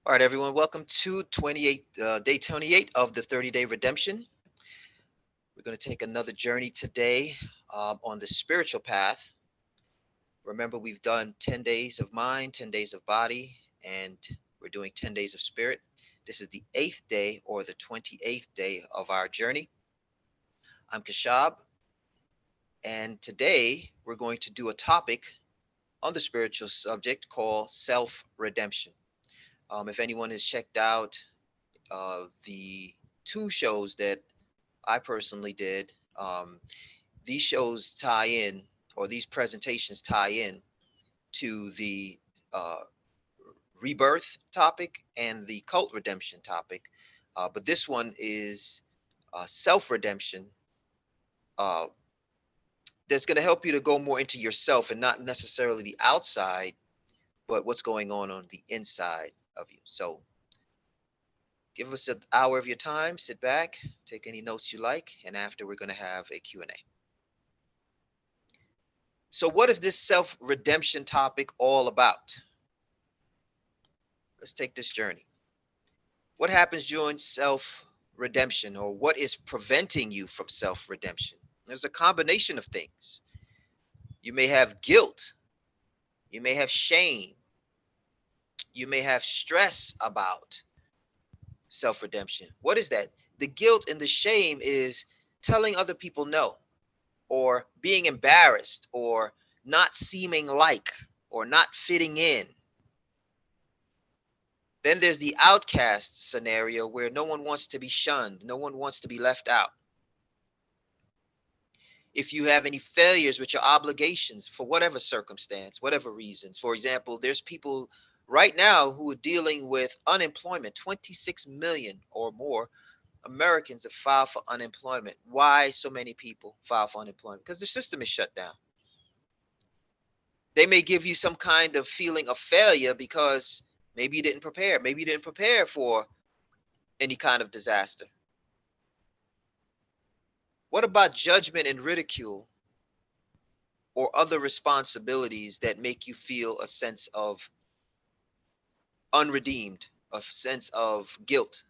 All right, everyone, welcome to day 28 of the 30-day redemption. We're going to take another journey today on the spiritual path. Remember, we've done 10 days of mind, 10 days of body, and we're doing 10 days of spirit. This is the eighth day or the 28th day of our journey. I'm Kashab, and today we're going to do a topic on the spiritual subject called self redemption. If anyone has checked out the two shows that I personally did. These shows tie in, or these presentations tie in to the uh, rebirth topic and the cult redemption topic. But this one is self redemption. Uh, that's going to help you to go more into yourself and not necessarily the outside, but what's going on the inside of you. So give us an hour of your time, sit back, take any notes you like, and after we're going to have a Q&A. So, what is this self redemption topic all about? Let's take this journey. What happens during self redemption, or what is preventing you from self redemption? There's a combination of things. You may have guilt, you may have shame, you may have stress about self redemption. What is that? The guilt and the shame is telling other people no, or being embarrassed, or not seeming like, or not fitting in. Then there's the outcast scenario where no one wants to be shunned, no one wants to be left out. If you have any failures with your obligations for whatever circumstance, whatever reasons, for example, there's people right now who are dealing with unemployment. 26 million or more Americans have filed for unemployment. Why so many people file for unemployment? Because the system is shut down. They may give you some kind of feeling of failure because maybe you didn't prepare. Maybe you didn't prepare for any kind of disaster. What about judgment and ridicule or other responsibilities that make you feel a sense of unredeemed, a sense of guilt?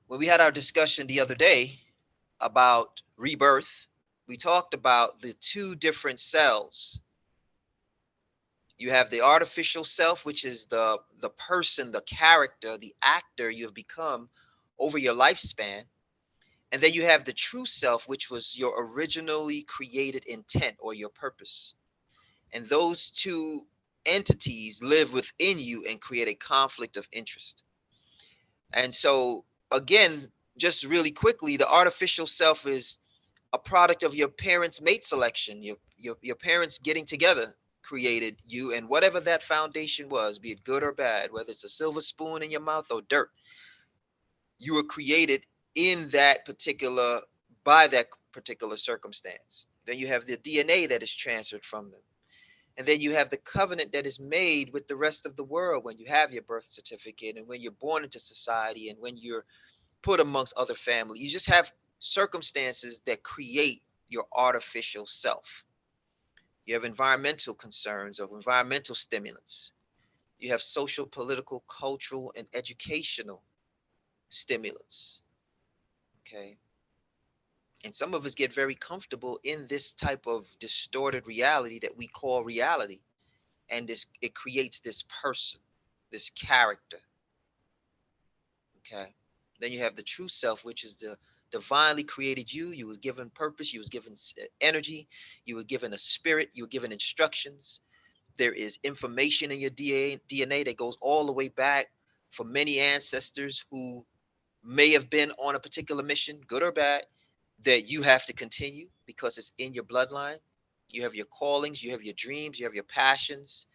When we had our discussion the other day about rebirth, we talked about the two different selves. You have the artificial self, which is the person, the character, the actor you have become over your lifespan. And then you have the true self, which was your originally created intent or your purpose. And those two entities live within you and create a conflict of interest. And so, again, just really quickly, the artificial self is a product of your parents' mate selection, your parents getting together created you, and whatever that foundation was, be it good or bad, whether it's a silver spoon in your mouth or dirt, you were created in that particular by that particular circumstance. Then you have the DNA that is transferred from them. And then you have the covenant that is made with the rest of the world when you have your birth certificate and when you're born into society and when you're put amongst other family. You just have circumstances that create your artificial self. You have environmental concerns or environmental stimulants. You have social, political, cultural, and educational stimulants. Okay. And some of us get very comfortable in this type of distorted reality that we call reality. And this it creates this person, this character. Okay. Then you have the true self, which is the divinely created you. You was given purpose, you was given energy, you were given a spirit, you were given instructions. There is information in your DNA that goes all the way back for many ancestors who may have been on a particular mission, good or bad, that you have to continue because it's in your bloodline. You have your callings, you have your dreams, you have your passions,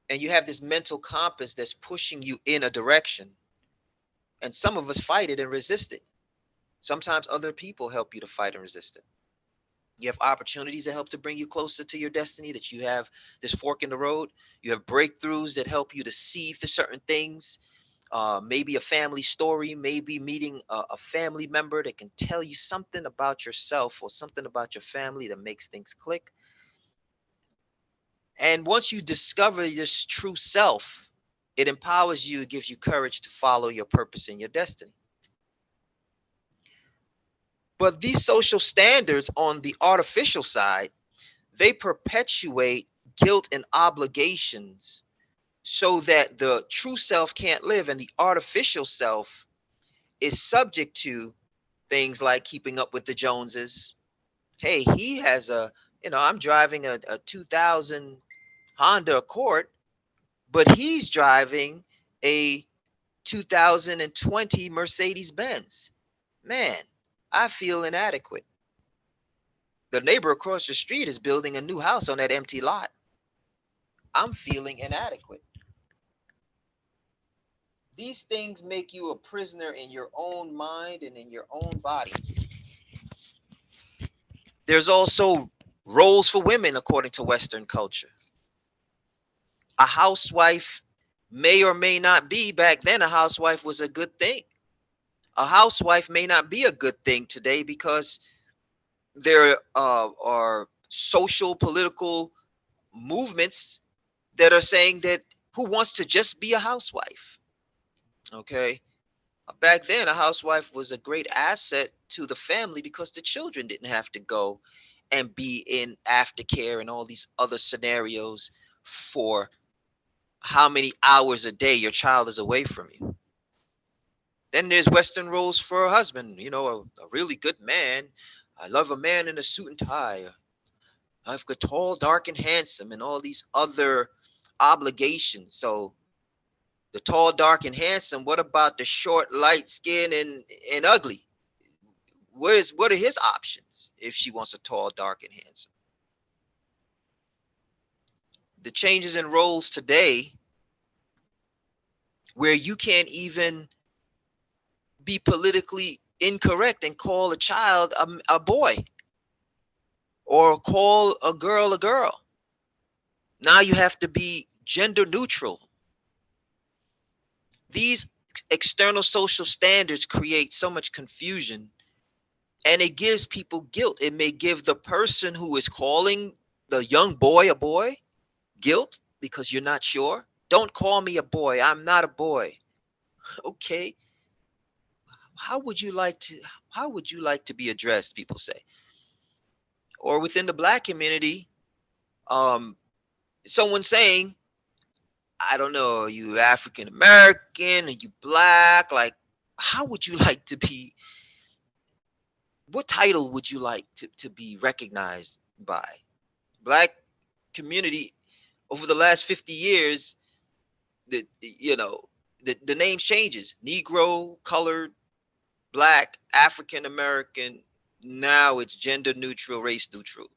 and you have this mental compass that's pushing you in a direction. And some of us fight it and resist it. Sometimes other people help you to fight and resist it. You have opportunities that help to bring you closer to your destiny, that you have this fork in the road. You have breakthroughs that help you to see for certain things. Maybe a family story, maybe meeting a family member that can tell you something about yourself or something about your family that makes things click. And once you discover this true self, it empowers you, it gives you courage to follow your purpose and your destiny. But these social standards on the artificial side, they perpetuate guilt and obligations so that the true self can't live and the artificial self is subject to things like keeping up with the Joneses. Hey, he has I'm driving a 2000 Honda Accord, but he's driving a 2020 Mercedes Benz. Man, I feel inadequate. The neighbor across the street is building a new house on that empty lot. I'm feeling inadequate. These things make you a prisoner in your own mind and in your own body. There's also roles for women according to Western culture. A housewife may or may not be, back then, a housewife was a good thing. A housewife may not be a good thing today because there are social, political movements that are saying that who wants to just be a housewife? Okay. Back then, a housewife was a great asset to the family because the children didn't have to go and be in aftercare and all these other scenarios for how many hours a day your child is away from you. Then there's Western roles for a husband, a really good man. I love a man in a suit and tie. I've got tall, dark, and handsome, and all these other obligations. So the tall, dark, and handsome. What about the short, light skin and ugly? What are his options if she wants a tall, dark, and handsome? The changes in roles today, where you can't even be politically incorrect and call a child a boy or call a girl a girl. Now you have to be gender neutral. These external social standards create so much confusion, and it gives people guilt. It may give the person who is calling the young boy a boy guilt because you're not sure. Don't call me a boy. I'm not a boy. Okay. How would you like to be addressed, people say? Or within the black community, someone saying, I don't know, are you African American? Are you black? Like, how would you like to be? What title would you like to be recognized by? Black community over the last 50 years, the name changes. Negro, colored, black, African American. Now it's gender neutral, race neutral.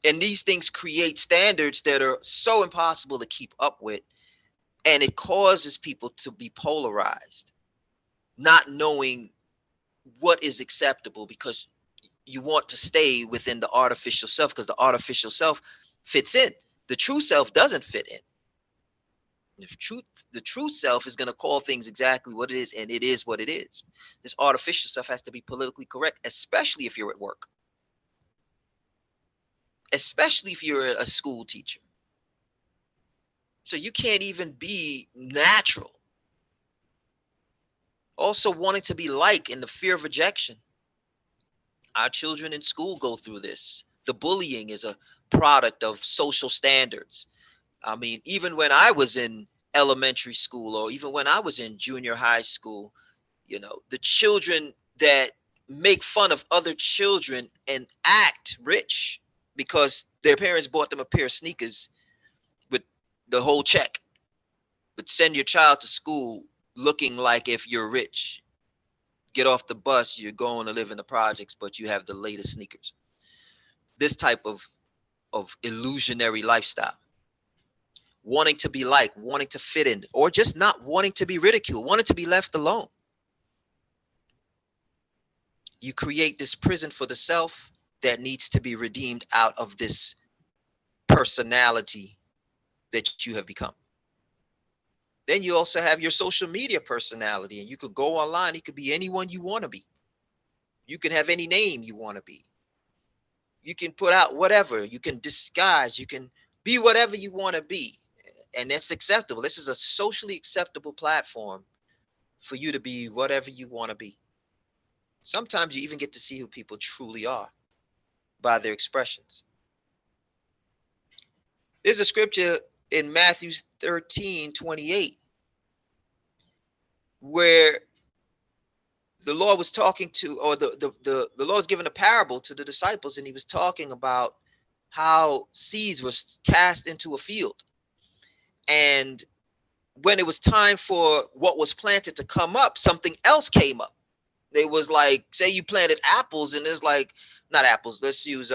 And these things create standards that are so impossible to keep up with. And it causes people to be polarized, not knowing what is acceptable because you want to stay within the artificial self because the artificial self fits in. The true self doesn't fit in. The true self is going to call things exactly what it is, and it is what it is. This artificial stuff has to be politically correct, especially if you're at work, especially if you're a school teacher. So you can't even be natural. Also, wanting to be like in the fear of rejection. Our children in school go through this. The bullying is a product of social standards. I mean, even when I was in elementary school or even when I was in junior high school, the children that make fun of other children and act rich because their parents bought them a pair of sneakers with the whole check, but send your child to school looking like if you're rich. Get off the bus, you're going to live in the projects, but you have the latest sneakers. This type of illusionary lifestyle. Wanting to be liked, wanting to fit in, or just not wanting to be ridiculed, wanting to be left alone. You create this prison for the self that needs to be redeemed out of this personality that you have become. Then you also have your social media personality, and you could go online. You could be anyone you want to be. You can have any name you want to be. You can put out whatever, you can disguise, you can be whatever you want to be. And that's acceptable. This is a socially acceptable platform for you to be whatever you want to be. Sometimes you even get to see who people truly are by their expressions. There's a scripture in Matthew 13:28 where the Lord was talking to, or the Lord was giving a parable to the disciples, and he was talking about how seeds was cast into a field. And when it was time for what was planted to come up, something else came up. It was like, say you planted apples, and there's like, not apples, let's use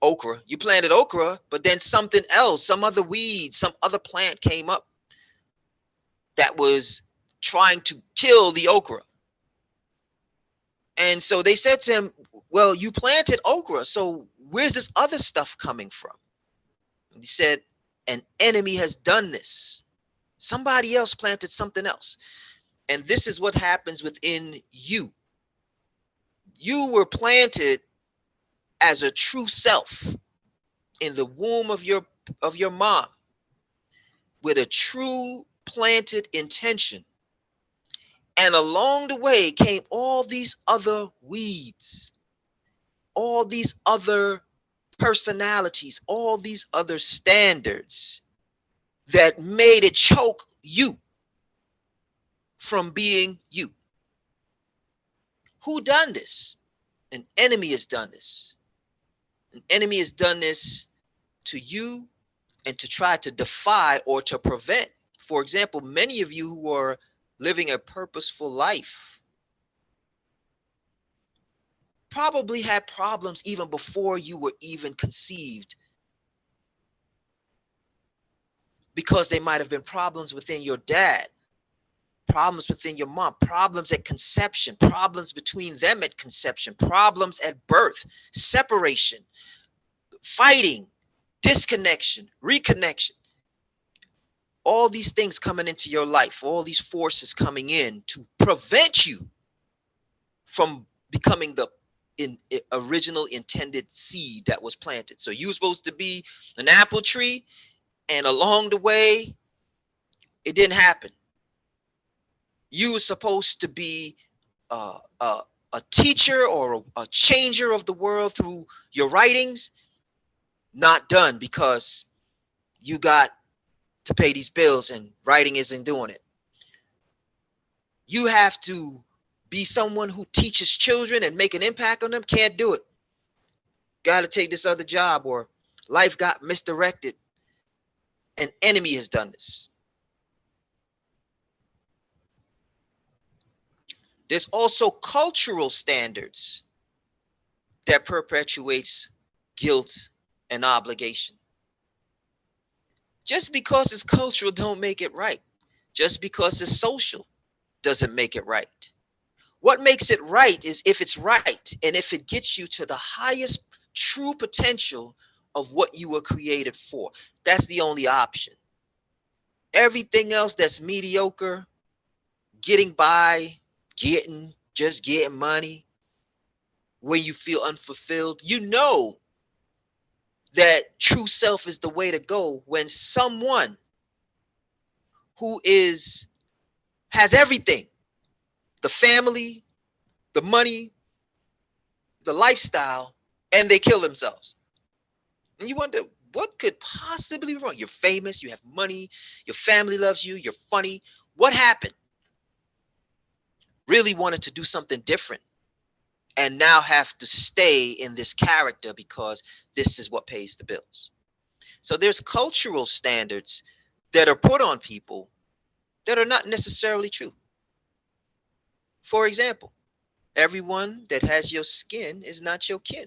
okra. You planted okra, but then something else, some other weed, some other plant came up that was trying to kill the okra. And so they said to him, well, you planted okra, so where's this other stuff coming from? And he said, an enemy has done this. Somebody else planted something else. And this is what happens within you. You were planted as a true self in the womb of your mom with a true planted intention. And along the way came all these other weeds, all these other personalities, all these other standards that made it choke you from being you. Who done this? An enemy has done this. An enemy has done this to you and to try to defy or to prevent. For example, many of you who are living a purposeful life probably had problems even before you were even conceived, because they might have been problems within your dad, problems within your mom, problems at conception, problems between them at conception, problems at birth, separation, fighting, disconnection, reconnection. All these things coming into your life, all these forces coming in to prevent you from becoming the original intended seed that was planted. So you were supposed to be an apple tree, and along the way, it didn't happen. You were supposed to be a teacher or a changer of the world through your writings. Not done, because you got to pay these bills and writing isn't doing it. You have to be someone who teaches children and make an impact on them. Can't do it. Got to take this other job, or life got misdirected. An enemy has done this. There's also cultural standards that perpetuates guilt and obligation. Just because it's cultural don't make it right. Just because it's social doesn't make it right. What makes it right is if it's right and if it gets you to the highest true potential of what you were created for. That's the only option. Everything else that's mediocre, getting by, just getting money, when you feel unfulfilled, you know that true self is the way to go when someone who has everything, the family, the money, the lifestyle, and they kill themselves. And you wonder, what could possibly be wrong? You're famous, you have money, your family loves you, you're funny. What happened? Really wanted to do something different, and now have to stay in this character because this is what pays the bills. So there's cultural standards that are put on people that are not necessarily true. For example, everyone that has your skin is not your kin.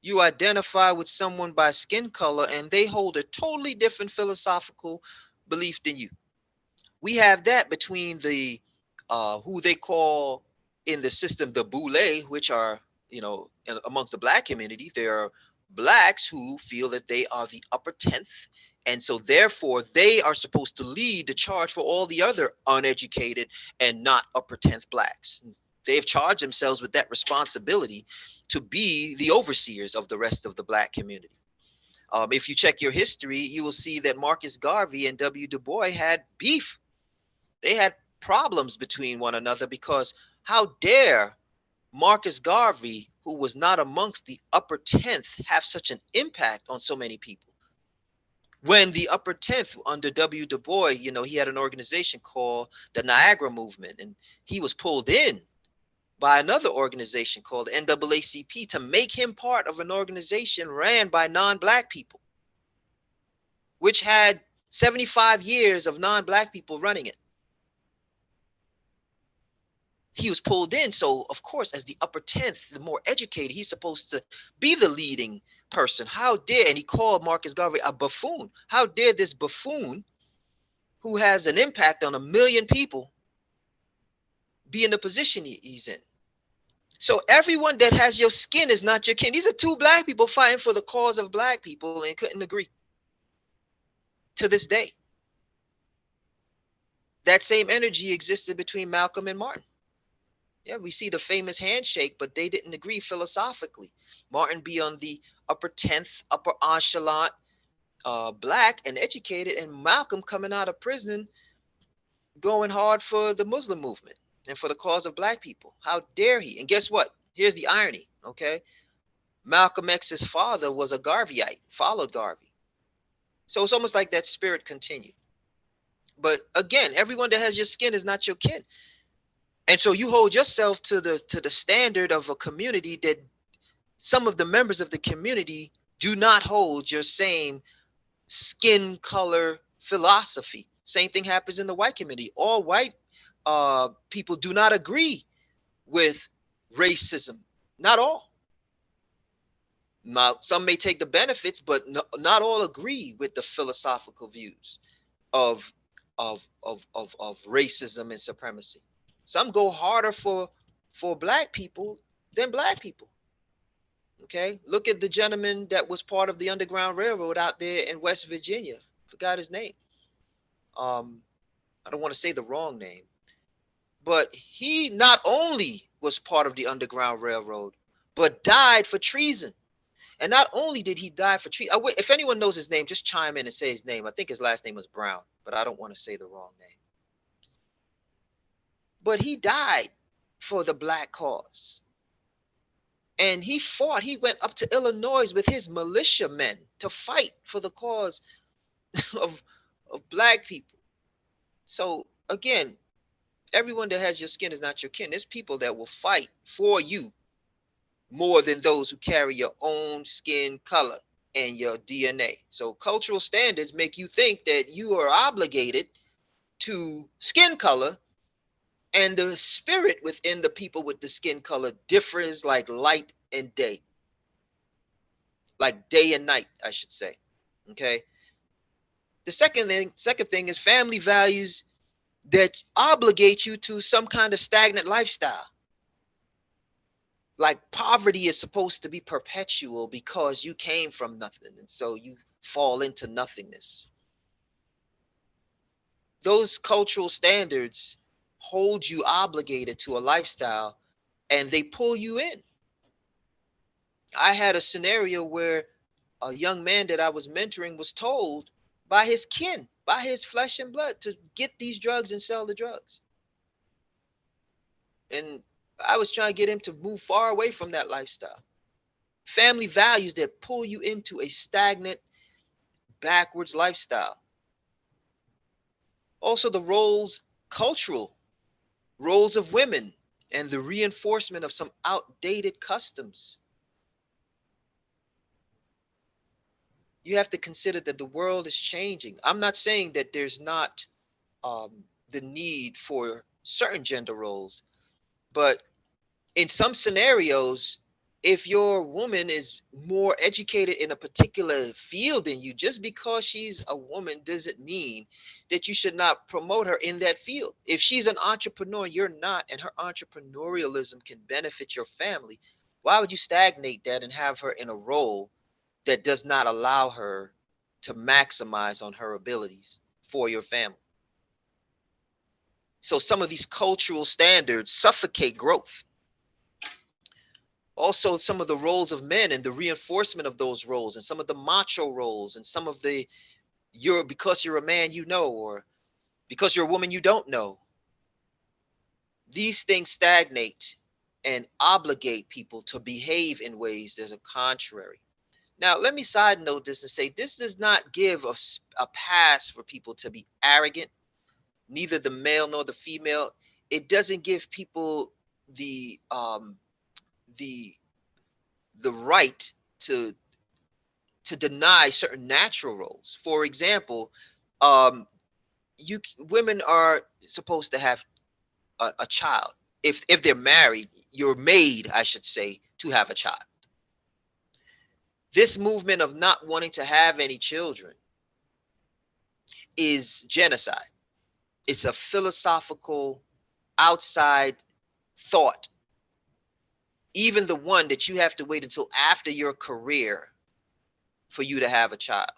You identify with someone by skin color, and they hold a totally different philosophical belief than you. We have that between the who they call in the system the boule, which are, amongst the black community, there are blacks who feel that they are the upper 10th. And so therefore they are supposed to lead the charge for all the other uneducated and not upper 10th blacks. They have charged themselves with that responsibility to be the overseers of the rest of the black community. If you check your history, you will see that Marcus Garvey and W. Du Bois had beef. They had problems between one another because how dare Marcus Garvey, who was not amongst the upper 10th, have such an impact on so many people? When the upper 10th under W. Du Bois, he had an organization called the Niagara Movement, and he was pulled in by another organization called the NAACP to make him part of an organization ran by non-black people, which had 75 years of non-black people running it. He was pulled in. So, of course, as the upper 10th, the more educated, he's supposed to be the leading person. How dare, and he called Marcus Garvey a buffoon. How dare this buffoon, who has an impact on 1 million people, be in the position he's in? So everyone that has your skin is not your kin. These are two black people fighting for the cause of black people and couldn't agree to this day. That same energy existed between Malcolm and Martin. Yeah, we see the famous handshake, but they didn't agree philosophically. Martin be on the upper 10th, upper echelon, black and educated, and Malcolm coming out of prison, going hard for the Muslim movement and for the cause of black people. How dare he? And guess what? Here's the irony, okay? Malcolm X's father was a Garveyite, followed Garvey. So it's almost like that spirit continued. But again, everyone that has your skin is not your kin. And so you hold yourself to the standard of a community that some of the members of the community do not hold your same skin color philosophy. Same thing happens in the white community. All white people do not agree with racism. Not all. Now, some may take the benefits, but not all agree with the philosophical views of racism and supremacy. Some go harder for black people than black people. Okay, look at the gentleman that was part of the Underground Railroad out there in West Virginia. Forgot his name. I don't want to say the wrong name, but he not only was part of the Underground Railroad, but died for treason. And not only did he die for treason, if anyone knows his name, just chime in and say his name. I think his last name was Brown, but I don't want to say the wrong name. But he died for the black cause. And he fought. He went up to Illinois with his militiamen to fight for the cause of black people. So again, everyone that has your skin is not your kin. There's people that will fight for you more than those who carry your own skin color and your DNA. So cultural standards make you think that you are obligated to skin color, and the spirit within the people with the skin color differs like light and day. Like day and night, I should say. Okay. The second thing is family values that obligate you to some kind of stagnant lifestyle. Like poverty is supposed to be perpetual because you came from nothing, and so you fall into nothingness. Those cultural standards hold you obligated to a lifestyle, and they pull you in. I had a scenario where a young man that I was mentoring was told by his kin, by his flesh and blood, to get these drugs and sell the drugs. And I was trying to get him to move far away from that lifestyle. Family values that pull you into a stagnant, backwards lifestyle. Also, the cultural roles of women and the reinforcement of some outdated customs. You have to consider that the world is changing. I'm not saying that there's not the need for certain gender roles, but in some scenarios, if your woman is more educated in a particular field than you, just because she's a woman doesn't mean that you should not promote her in that field. If she's an entrepreneur, you're not, and her entrepreneurialism can benefit your family, why would you stagnate that and have her in a role that does not allow her to maximize on her abilities for your family? So some of these cultural standards suffocate growth. Also, some of the roles of men and the reinforcement of those roles, and some of the macho roles, and some of the because you're a man, you know, or because you're a woman, you don't know. These things stagnate and obligate people to behave in ways that are contrary. Now, let me side note this and say this does not give a pass for people to be arrogant, neither the male nor the female. It doesn't give people the the the right to deny certain natural roles. For example, um, women are supposed to have a child. If they're married, you're made, I should say, to have a child. This movement of not wanting to have any children is genocide. It's a philosophical outside thought, even the one that you have to wait until after your career for you to have a child.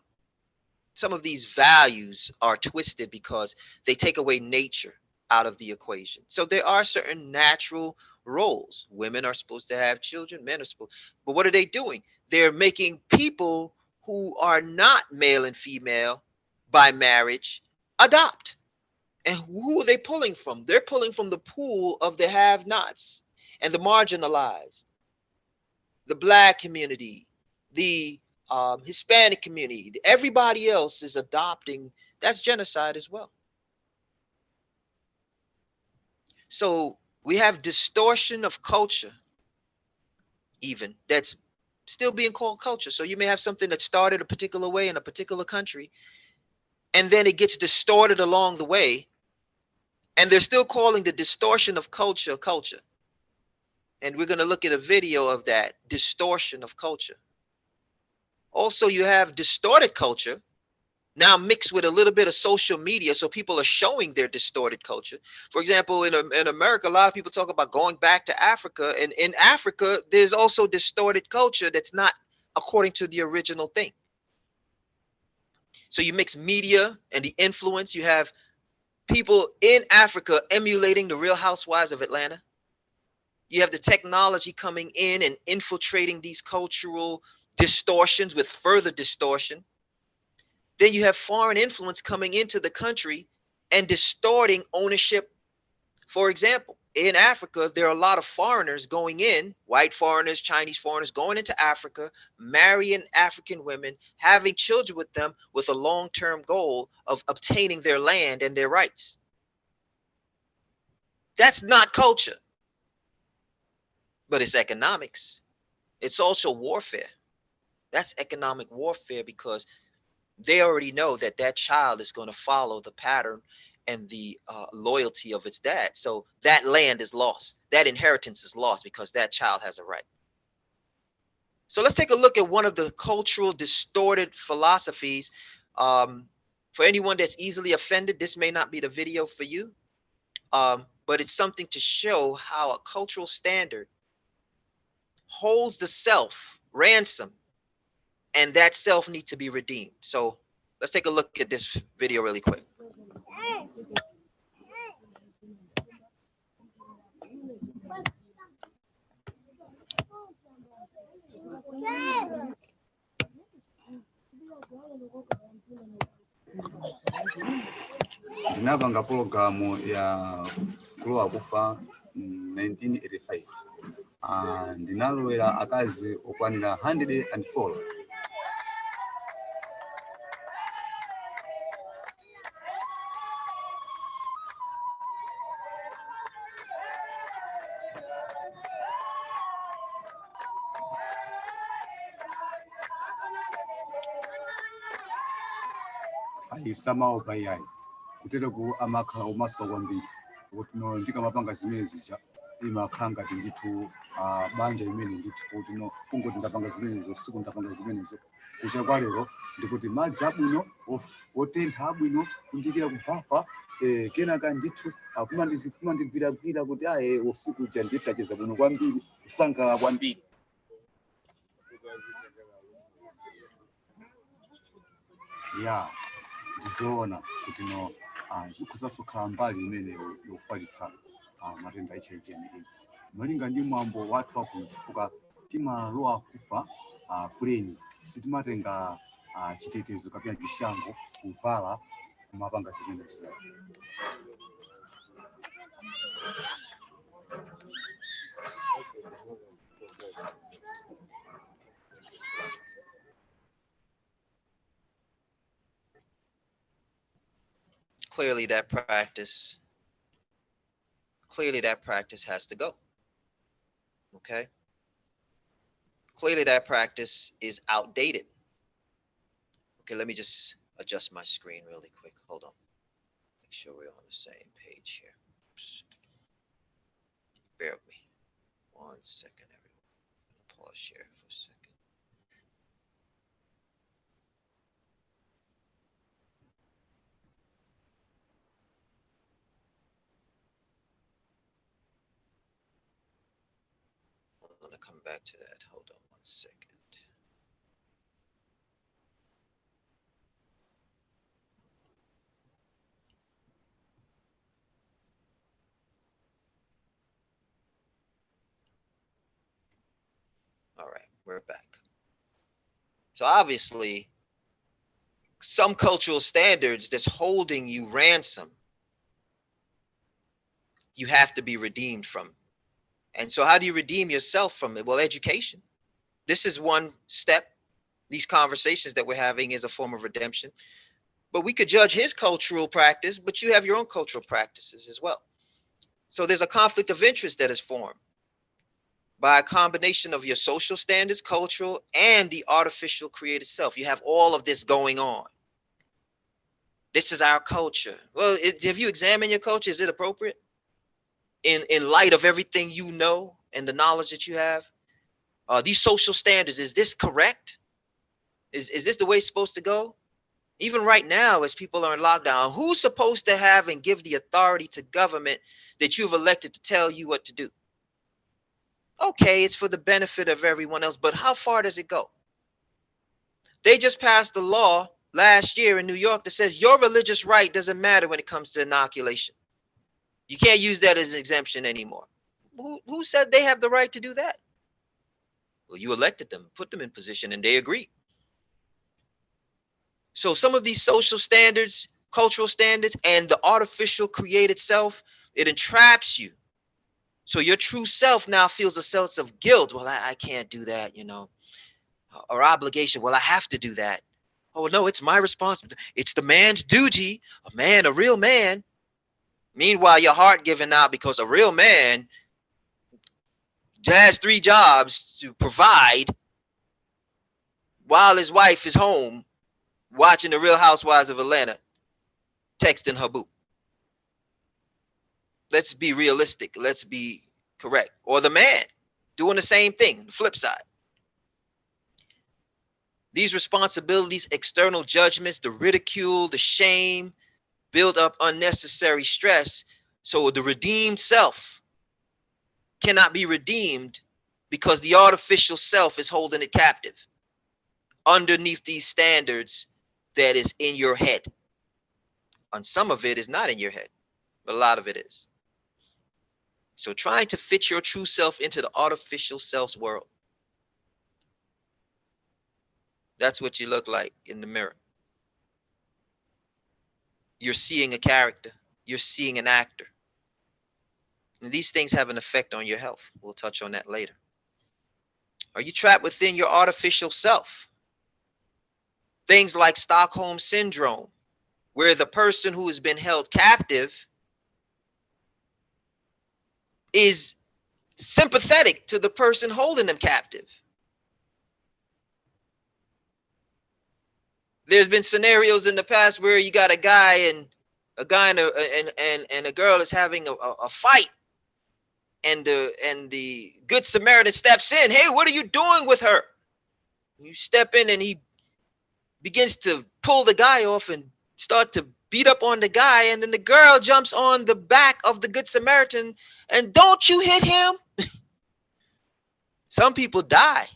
Some of these values are twisted because they take away nature out of the equation. So there are certain natural roles. Women are supposed to have children, men are supposed, but what are they doing? They're making people who are not male and female by marriage adopt. And who are they pulling from? They're pulling from the pool of the have-nots and the marginalized, the Black community, the Hispanic community. Everybody else is adopting. That's genocide as well. So we have distortion of culture, even that's still being called culture. So you may have something that started a particular way in a particular country, and then it gets distorted along the way, and they're still calling the distortion of culture culture. And we're going to look at a video of that distortion of culture. Also, you have distorted culture now mixed with a little bit of social media. So people are showing their distorted culture. For example, in America, a lot of people talk about going back to Africa. And in Africa, there's also distorted culture that's not according to the original thing. So you mix media and the influence. You have people in Africa emulating the Real Housewives of Atlanta. You have the technology coming in and infiltrating these cultural distortions with further distortion. Then you have foreign influence coming into the country and distorting ownership. For example, in Africa, there are a lot of foreigners going in, white foreigners, Chinese foreigners going into Africa, marrying African women, having children with them with a long-term goal of obtaining their land and their rights. That's not culture, but it's economics. It's also warfare. That's economic warfare because they already know that that child is going to follow the pattern and the loyalty of its dad. So that land is lost. That inheritance is lost because that child has a right. So let's take a look at one of the cultural distorted philosophies. For anyone that's easily offended, this may not be the video for you, but it's something to show how a cultural standard holds the self ransom, and that self needs to be redeemed. So let's take a look at this video really quick. Ndinapanga programu ya kulowa kufa 1985. Ndinalowera akazi okwanira 104. Ayisamawo payayi kutero ku amakhala omasuka kwambiri kuti no ndikamapanga zimene zija imakhala ngati ndithu banja imene ndithu kuti no kungoti ndapanga zimenezo siku ndapanga zimenezo kucha kwa lero ndikuti madzi abwino otentha abwino kundikira kuhafa kenaka ndithu kumandibwiragwira kuti usiku uja nditacheza bwino kwambiri kusangalala kwambiri. Ya ndizoona kuti no zikusasukhala mbali imene yofalitsa matenda HIV and AIDS. Malinga ndi mwambo wathu wakuno chifukwa timalowa kufa kuleni sitimatenga chitetezo kapena chishango kuvala kumapanga zimenezo. Clearly that practice has to go. Okay. Clearly that practice is outdated. Okay, let me just adjust my screen really quick. Hold on. Make sure we're on the same page here. Oops. Bear with me. 1 second, everyone. Pause share for a second. I'm gonna come back to that. Hold on 1 second. All right, we're back. So obviously, some cultural standards that's holding you ransom, you have to be redeemed from. And so how do you redeem yourself from it? Well, education. This is one step. These conversations that we're having is a form of redemption. But we could judge his cultural practice, but you have your own cultural practices as well. So there's a conflict of interest that is formed by a combination of your social standards, cultural, and the artificial created self. You have all of this going on. This is our culture. Well, have you examined your culture? Is it appropriate? In light of everything you know and the knowledge that you have? These social standards, is this correct? Is this the way it's supposed to go? Even right now, as people are in lockdown, who's supposed to have and give the authority to government that you've elected to tell you what to do? Okay, it's for the benefit of everyone else, but how far does it go? They just passed a law last year in New York that says your religious right doesn't matter when it comes to inoculation. You can't use that as an exemption anymore. Who said they have the right to do that? Well, you elected them, put them in position, and they agreed. So some of these social standards, cultural standards, and the artificial created self, it entraps you. So your true self now feels a sense of guilt. Well, I can't do that, you know, or obligation. Well, I have to do that. Oh, no, it's my responsibility. It's the man's duty. A real man. Meanwhile, your heart giving out because a real man has 3 jobs to provide while his wife is home watching the Real Housewives of Atlanta, texting her boo. Let's be realistic. Let's be correct. Or the man doing the same thing, the flip side. These responsibilities, external judgments, the ridicule, the shame, build up unnecessary stress. So the redeemed self cannot be redeemed because the artificial self is holding it captive underneath these standards that is in your head. And some of it is not in your head, but a lot of it is. So trying to fit your true self into the artificial self's world. That's what you look like in the mirror. You're seeing a character. You're seeing an actor. And these things have an effect on your health. We'll touch on that later. Are you trapped within your artificial self? Things like Stockholm Syndrome, where the person who has been held captive is sympathetic to the person holding them captive. There's been scenarios in the past where you got a guy and a girl is having a fight, and the Good Samaritan steps in. Hey, what are you doing with her? You step in and he begins to pull the guy off and start to beat up on the guy, and then the girl jumps on the back of the Good Samaritan and don't you hit him? Some people die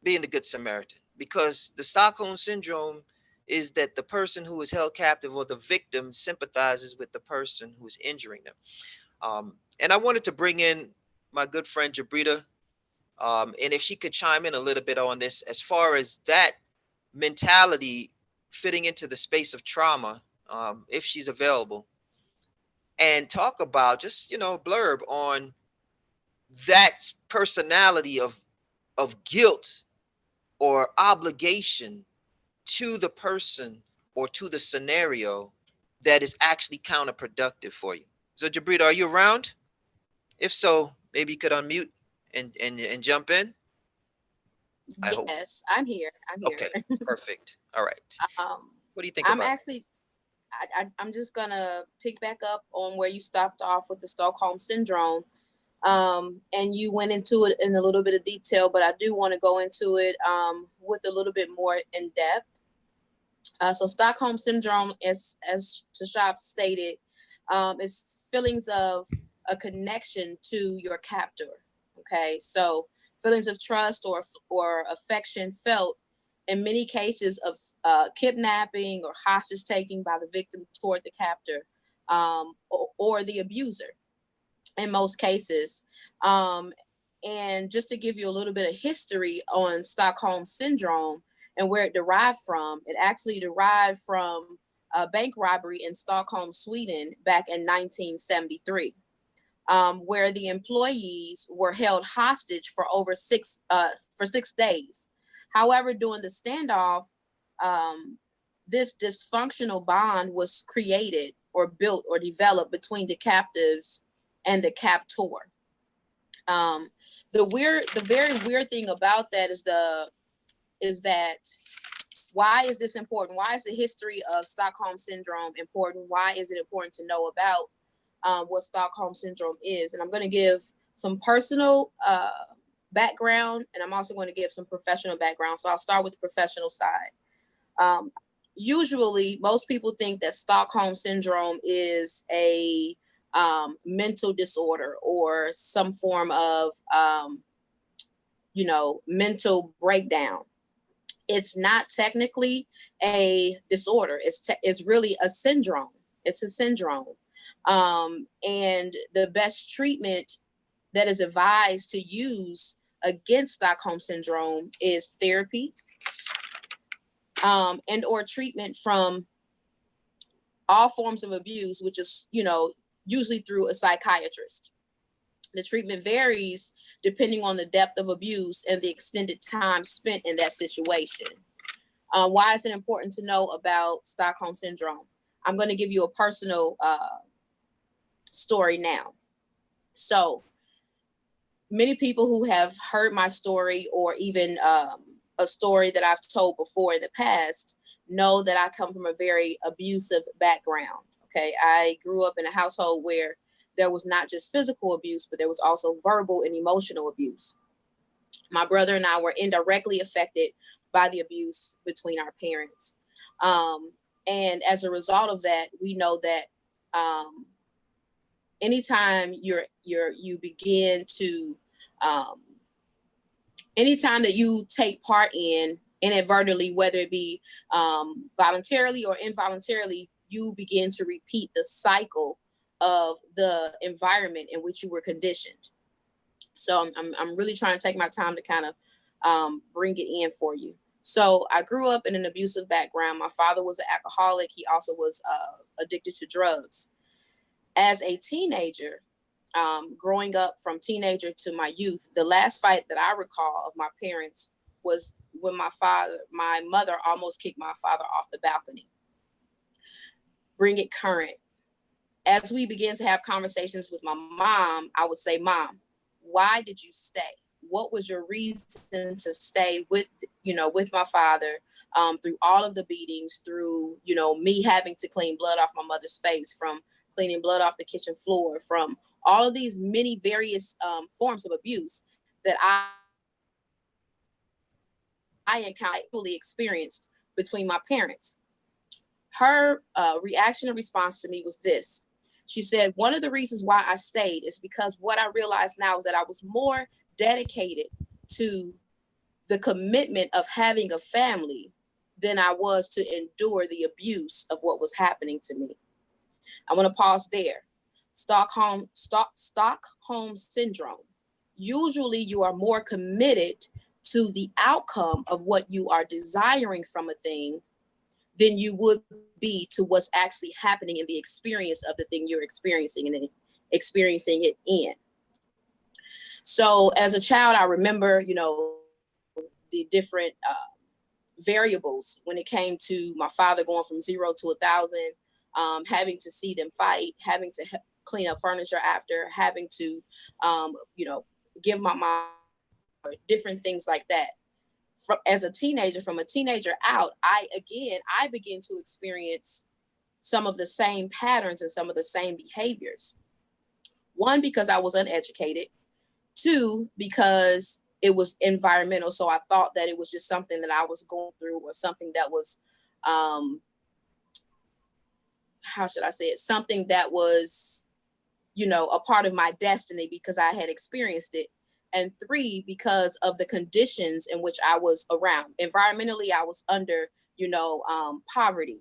being the Good Samaritan because the Stockholm Syndrome is that the person who is held captive or the victim sympathizes with the person who is injuring them. And I wanted to bring in my good friend Jabrita, and if she could chime in a little bit on this as far as that mentality fitting into the space of trauma, if she's available, and talk about just, blurb on that personality of guilt or obligation to the person or to the scenario that is actually counterproductive for you. So Jabrita, are you around? If so, maybe you could unmute and jump in. I hope. Yes, I'm here. I'm here. Okay, perfect. All right. Um, What do you think I'm about it? actually, I'm just gonna pick back up on where you stopped off with the Stockholm syndrome. And you went into it in a little bit of detail, but I do want to go into it with a little bit more in depth. So Stockholm syndrome, as Tashab stated, is feelings of a connection to your captor. Okay, so feelings of trust or affection felt in many cases of kidnapping or hostage taking by the victim toward the captor, or the abuser in most cases. And just to give you a little bit of history on Stockholm syndrome and where it derived from, it actually derived from a bank robbery in Stockholm, Sweden back in 1973. Where the employees were held hostage for over 6 days. However, during the standoff, this dysfunctional bond was created or built or developed between the captives and the captor. The very weird thing about that is that why is this important? Why is the history of Stockholm syndrome important? Why is it important to know about what Stockholm syndrome is? And I'm going to give some personal background, and I'm also going to give some professional background. So I'll start with the professional side. Usually, most people think that Stockholm syndrome is a mental disorder or some form of, mental breakdown. It's not technically a disorder. It's really a syndrome. It's a syndrome. And the best treatment that is advised to use against Stockholm syndrome is therapy, and or treatment from all forms of abuse, which is, usually through a psychiatrist. The treatment varies depending on the depth of abuse and the extended time spent in that situation. Why is it important to know about Stockholm syndrome? I'm going to give you a personal story now. So many people who have heard my story or even a story that I've told before in the past know that I come from a very abusive background. Okay, I grew up in a household where there was not just physical abuse, but there was also verbal and emotional abuse. My brother and I were indirectly affected by the abuse between our parents. And as a result of that, we know that anytime you begin to, anytime that you take part in inadvertently, whether it be voluntarily or involuntarily, you begin to repeat the cycle of the environment in which you were conditioned. So I'm really trying to take my time to kind of bring it in for you. So I grew up in an abusive background. My father was an alcoholic. He also was addicted to drugs. As a teenager, growing up from teenager to my youth, the last fight that I recall of my parents was when my mother almost kicked my father off the balcony. Bring it current. As we began to have conversations with my mom, I would say, "Mom, why did you stay? What was your reason to stay with my father through all of the beatings, through, me having to clean blood off my mother's face, from cleaning blood off the kitchen floor, from all of these many various forms of abuse that I encountered, experienced between my parents." Her reaction and response to me was this. She said, "One of the reasons why I stayed is because what I realize now is that I was more dedicated to the commitment of having a family than I was to endure the abuse of what was happening to me. I want to pause there. Stockholm syndrome. Usually you are more committed to the outcome of what you are desiring from a thing than you would be to what's actually happening in the experience of the thing you're experiencing and experiencing it in. So as a child, I remember, the different variables when it came to my father going from 0 to 1,000, having to see them fight, having to clean up furniture after, having to, give my mom different things like that. From a teenager out, I began to experience some of the same patterns and some of the same behaviors. One, because I was uneducated. Two, because it was environmental. So I thought that it was just something that I was going through, or something that was, how should I say it? Something that was, a part of my destiny because I had experienced it. And three, because of the conditions in which I was around. Environmentally, I was under, poverty.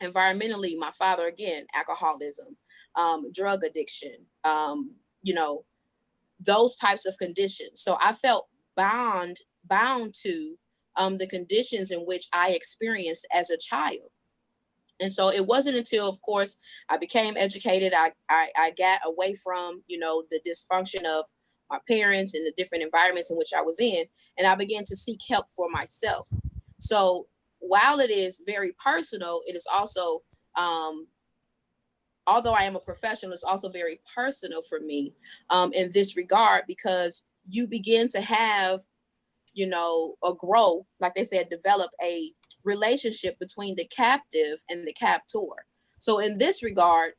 Environmentally, my father, again, alcoholism, drug addiction, those types of conditions. So I felt bound to the conditions in which I experienced as a child. And so it wasn't until, of course, I became educated, I got away from, the dysfunction of my parents and the different environments in which I was in, and I began to seek help for myself. So while it is very personal, it is also, although I am a professional, it's also very personal for me in this regard, because you begin to have, or grow, like they said, develop a relationship between the captive and the captor. So in this regard,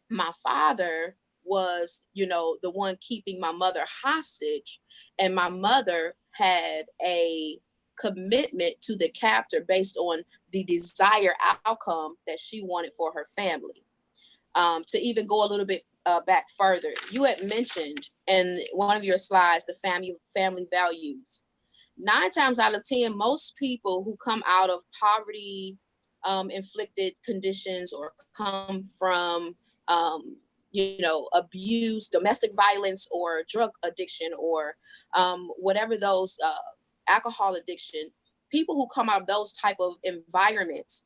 my father was, the one keeping my mother hostage, and my mother had a commitment to the captor based on the desired outcome that she wanted for her family. To even go a little bit back further, you had mentioned in one of your slides the family values. 9 times out of 10, most people who come out of poverty inflicted conditions, or come from abuse, domestic violence, or drug addiction, or whatever those alcohol addiction, people who come out of those type of environments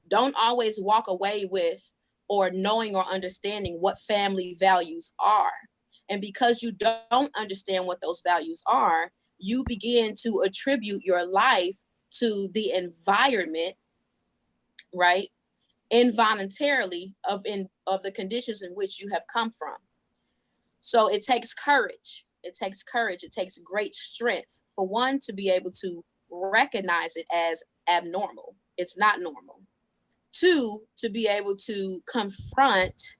don't always walk away with or knowing or understanding what family values are. And because you don't understand what those values are, you begin to attribute your life to the environment, right? Involuntarily of the conditions in which you have come from. So it takes courage. It takes great strength for one to be able to recognize it as abnormal. It's not normal. Two, to be able to confront,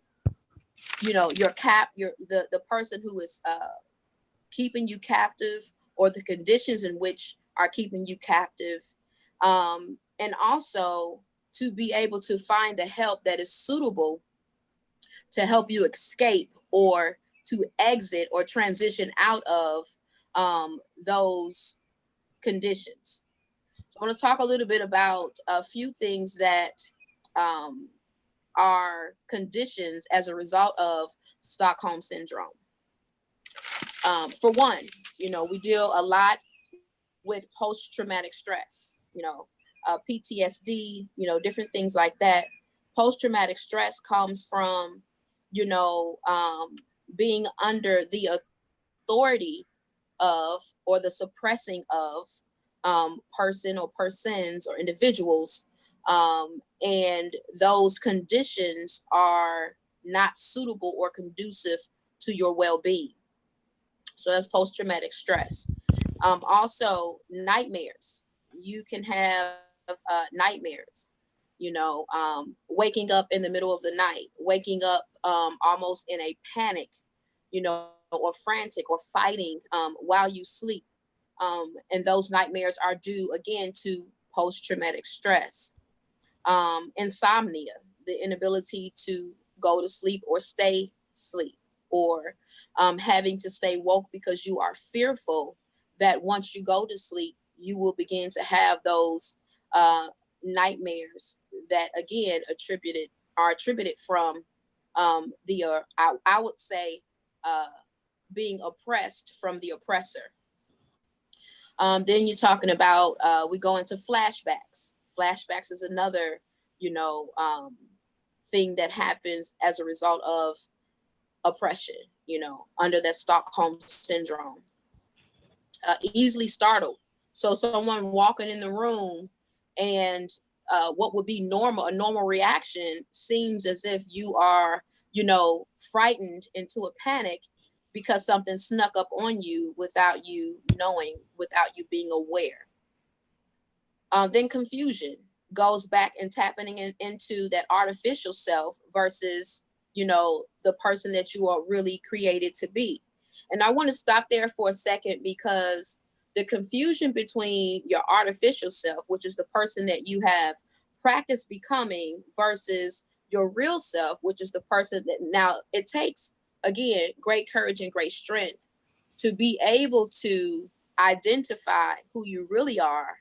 the person who is keeping you captive, or the conditions in which are keeping you captive, and also to be able to find the help that is suitable to help you escape, or to exit or transition out of those conditions. So I want to talk a little bit about a few things that are conditions as a result of Stockholm syndrome. For one, we deal a lot with post-traumatic stress, PTSD, different things like that. Post-traumatic stress comes from, being under the authority of, or the suppressing of, person or persons or individuals. And those conditions are not suitable or conducive to your well-being. So that's post-traumatic stress. Also, nightmares. You can have nightmares, waking up in the middle of the night, waking up almost in a panic, or frantic, or fighting while you sleep. And those nightmares are due, again, to post-traumatic stress. Insomnia, the inability to go to sleep or stay asleep, or having to stay woke because you are fearful that once you go to sleep, you will begin to have those nightmares that again are attributed from I would say being oppressed from the oppressor. Then you're talking about we go into flashbacks. Flashbacks is another thing that happens as a result of oppression, under that Stockholm syndrome. Easily startled. So someone walking in the room and what would be a normal reaction seems as if you are, frightened into a panic because something snuck up on you without you knowing, without you being aware. Then confusion goes back and tapping into that artificial self versus, the person that you are really created to be. And I want to stop there for a second because the confusion between your artificial self, which is the person that you have practiced becoming, versus your real self, which is the person that now it takes, again, great courage and great strength to be able to identify who you really are,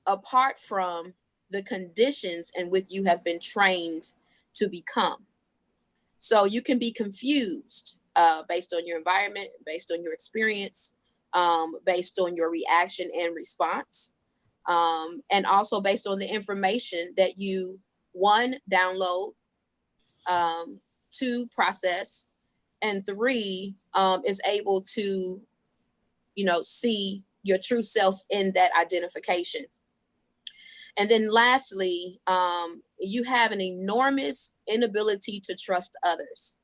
apart from the conditions in which you have been trained to become. So you can be confused based on your environment, based on your experience, based on your reaction and response, and also based on the information that you, one, download, two, process, and three, is able to, see your true self in that identification. And then lastly, you have an enormous inability to trust others.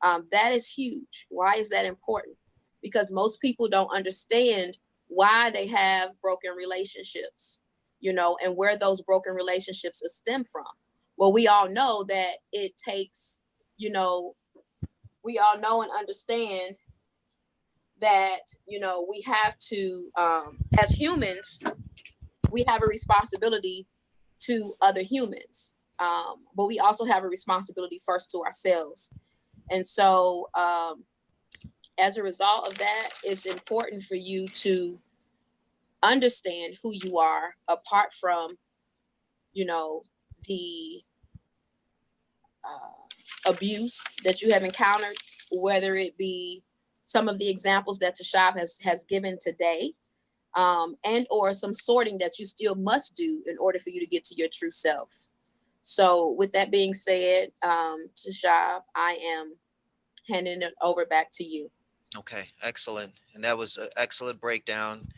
That is huge. Why is that important? Because most people don't understand why they have broken relationships, and where those broken relationships stem from. Well, we all know that it takes, we all know and understand that, we have to, as humans, we have a responsibility to other humans, but we also have a responsibility first to ourselves. And so as a result of that, it's important for you to understand who you are apart from, the abuse that you have encountered, whether it be some of the examples that Tashab has given today, and or some sorting that you still must do in order for you to get to your true self. So with that being said, Tashab, I am handing it over back to you. Okay, excellent. And that was an excellent breakdown,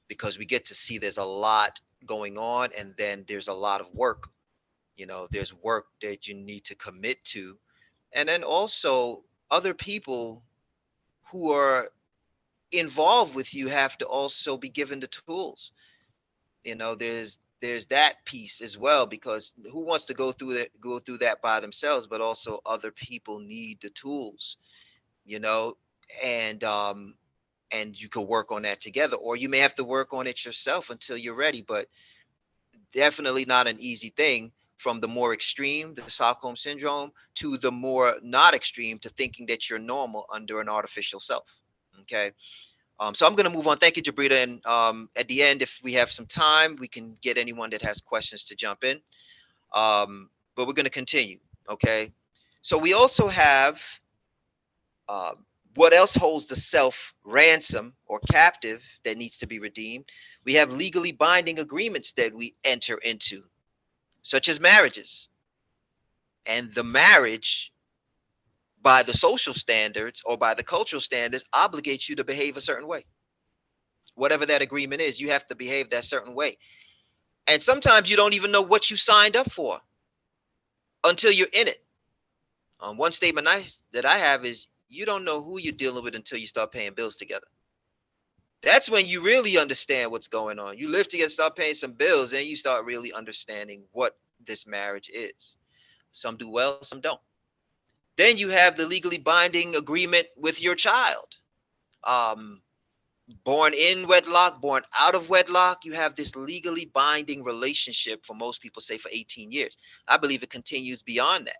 because we get to see there's a lot going on, and then there's a lot of work. There's work that you need to commit to. And then also other people who are involved with you have to also be given the tools. There's that piece as well, because who wants to go through that by themselves, but also other people need the tools, and you can work on that together, or you may have to work on it yourself until you're ready. But definitely not an easy thing, from the more extreme, the Stockholm syndrome, to the more not extreme, to thinking that you're normal under an artificial self. Okay. So I'm going to move on. Thank you, Jabrita. And at the end, if we have some time, we can get anyone that has questions to jump in. But we're going to continue. Okay. So we also have what else holds the self ransom or captive that needs to be redeemed. We have legally binding agreements that we enter into, such as marriages. And the marriage, by the social standards or by the cultural standards, obligates you to behave a certain way. Whatever that agreement is, you have to behave that certain way. And sometimes you don't even know what you signed up for until you're in it. One statement that I have is, you don't know who you're dealing with until you start paying bills together. That's when you really understand what's going on. You live together, start paying some bills, and you start really understanding what this marriage is. Some do well, some don't. Then you have the legally binding agreement with your child. Born in wedlock, born out of wedlock, you have this legally binding relationship, for most people say, for 18 years. I believe it continues beyond that.